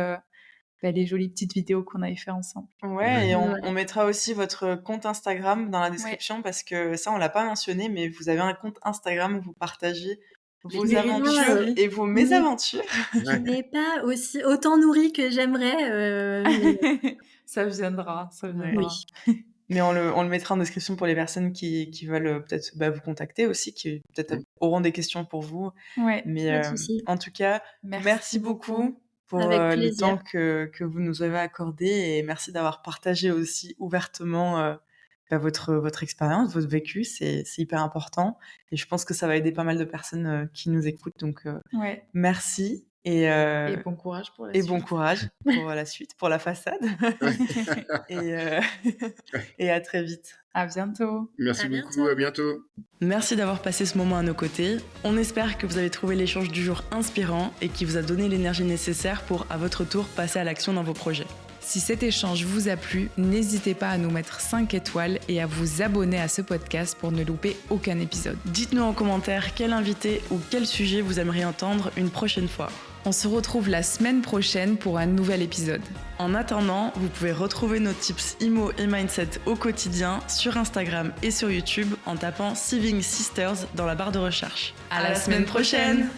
les jolies petites vidéos qu'on avait fait ensemble. Ouais, et Ouais. on mettra aussi votre compte Instagram dans la description parce que ça, on l'a pas mentionné, mais vous avez un compte Instagram où vous partagez vos Mais aventures là, et vos mésaventures. qui n'est pas autant nourri que j'aimerais. Mais Ça viendra, ça viendra. oui. Mais on le mettra en description pour les personnes qui veulent peut-être vous contacter aussi, qui peut-être auront des questions pour vous. Ouais, Mais Pas de souci. en tout cas, merci beaucoup pour Avec le plaisir. temps que vous nous avez accordé et merci d'avoir partagé aussi ouvertement votre expérience, votre vécu. C'est hyper important et je pense que ça va aider pas mal de personnes qui nous écoutent. Donc, ouais. merci Et bon courage pour la et suite. bon courage pour la suite, pour la façade. Et à très vite. À bientôt. Merci À beaucoup, bientôt. à bientôt. Merci d'avoir passé ce moment à nos côtés. On espère que vous avez trouvé l'échange du jour inspirant et qui vous a donné l'énergie nécessaire pour, à votre tour, passer à l'action dans vos projets. Si cet échange vous a plu, n'hésitez pas à nous mettre 5 étoiles et à vous abonner à ce podcast pour ne louper aucun épisode. Dites-nous en commentaire quel invité ou quel sujet vous aimeriez entendre une prochaine fois. On se retrouve la semaine prochaine pour un nouvel épisode. En attendant, vous pouvez retrouver nos tips IMO et Mindset au quotidien sur Instagram et sur YouTube en tapant Saving Sisters dans la barre de recherche. À la semaine prochaine.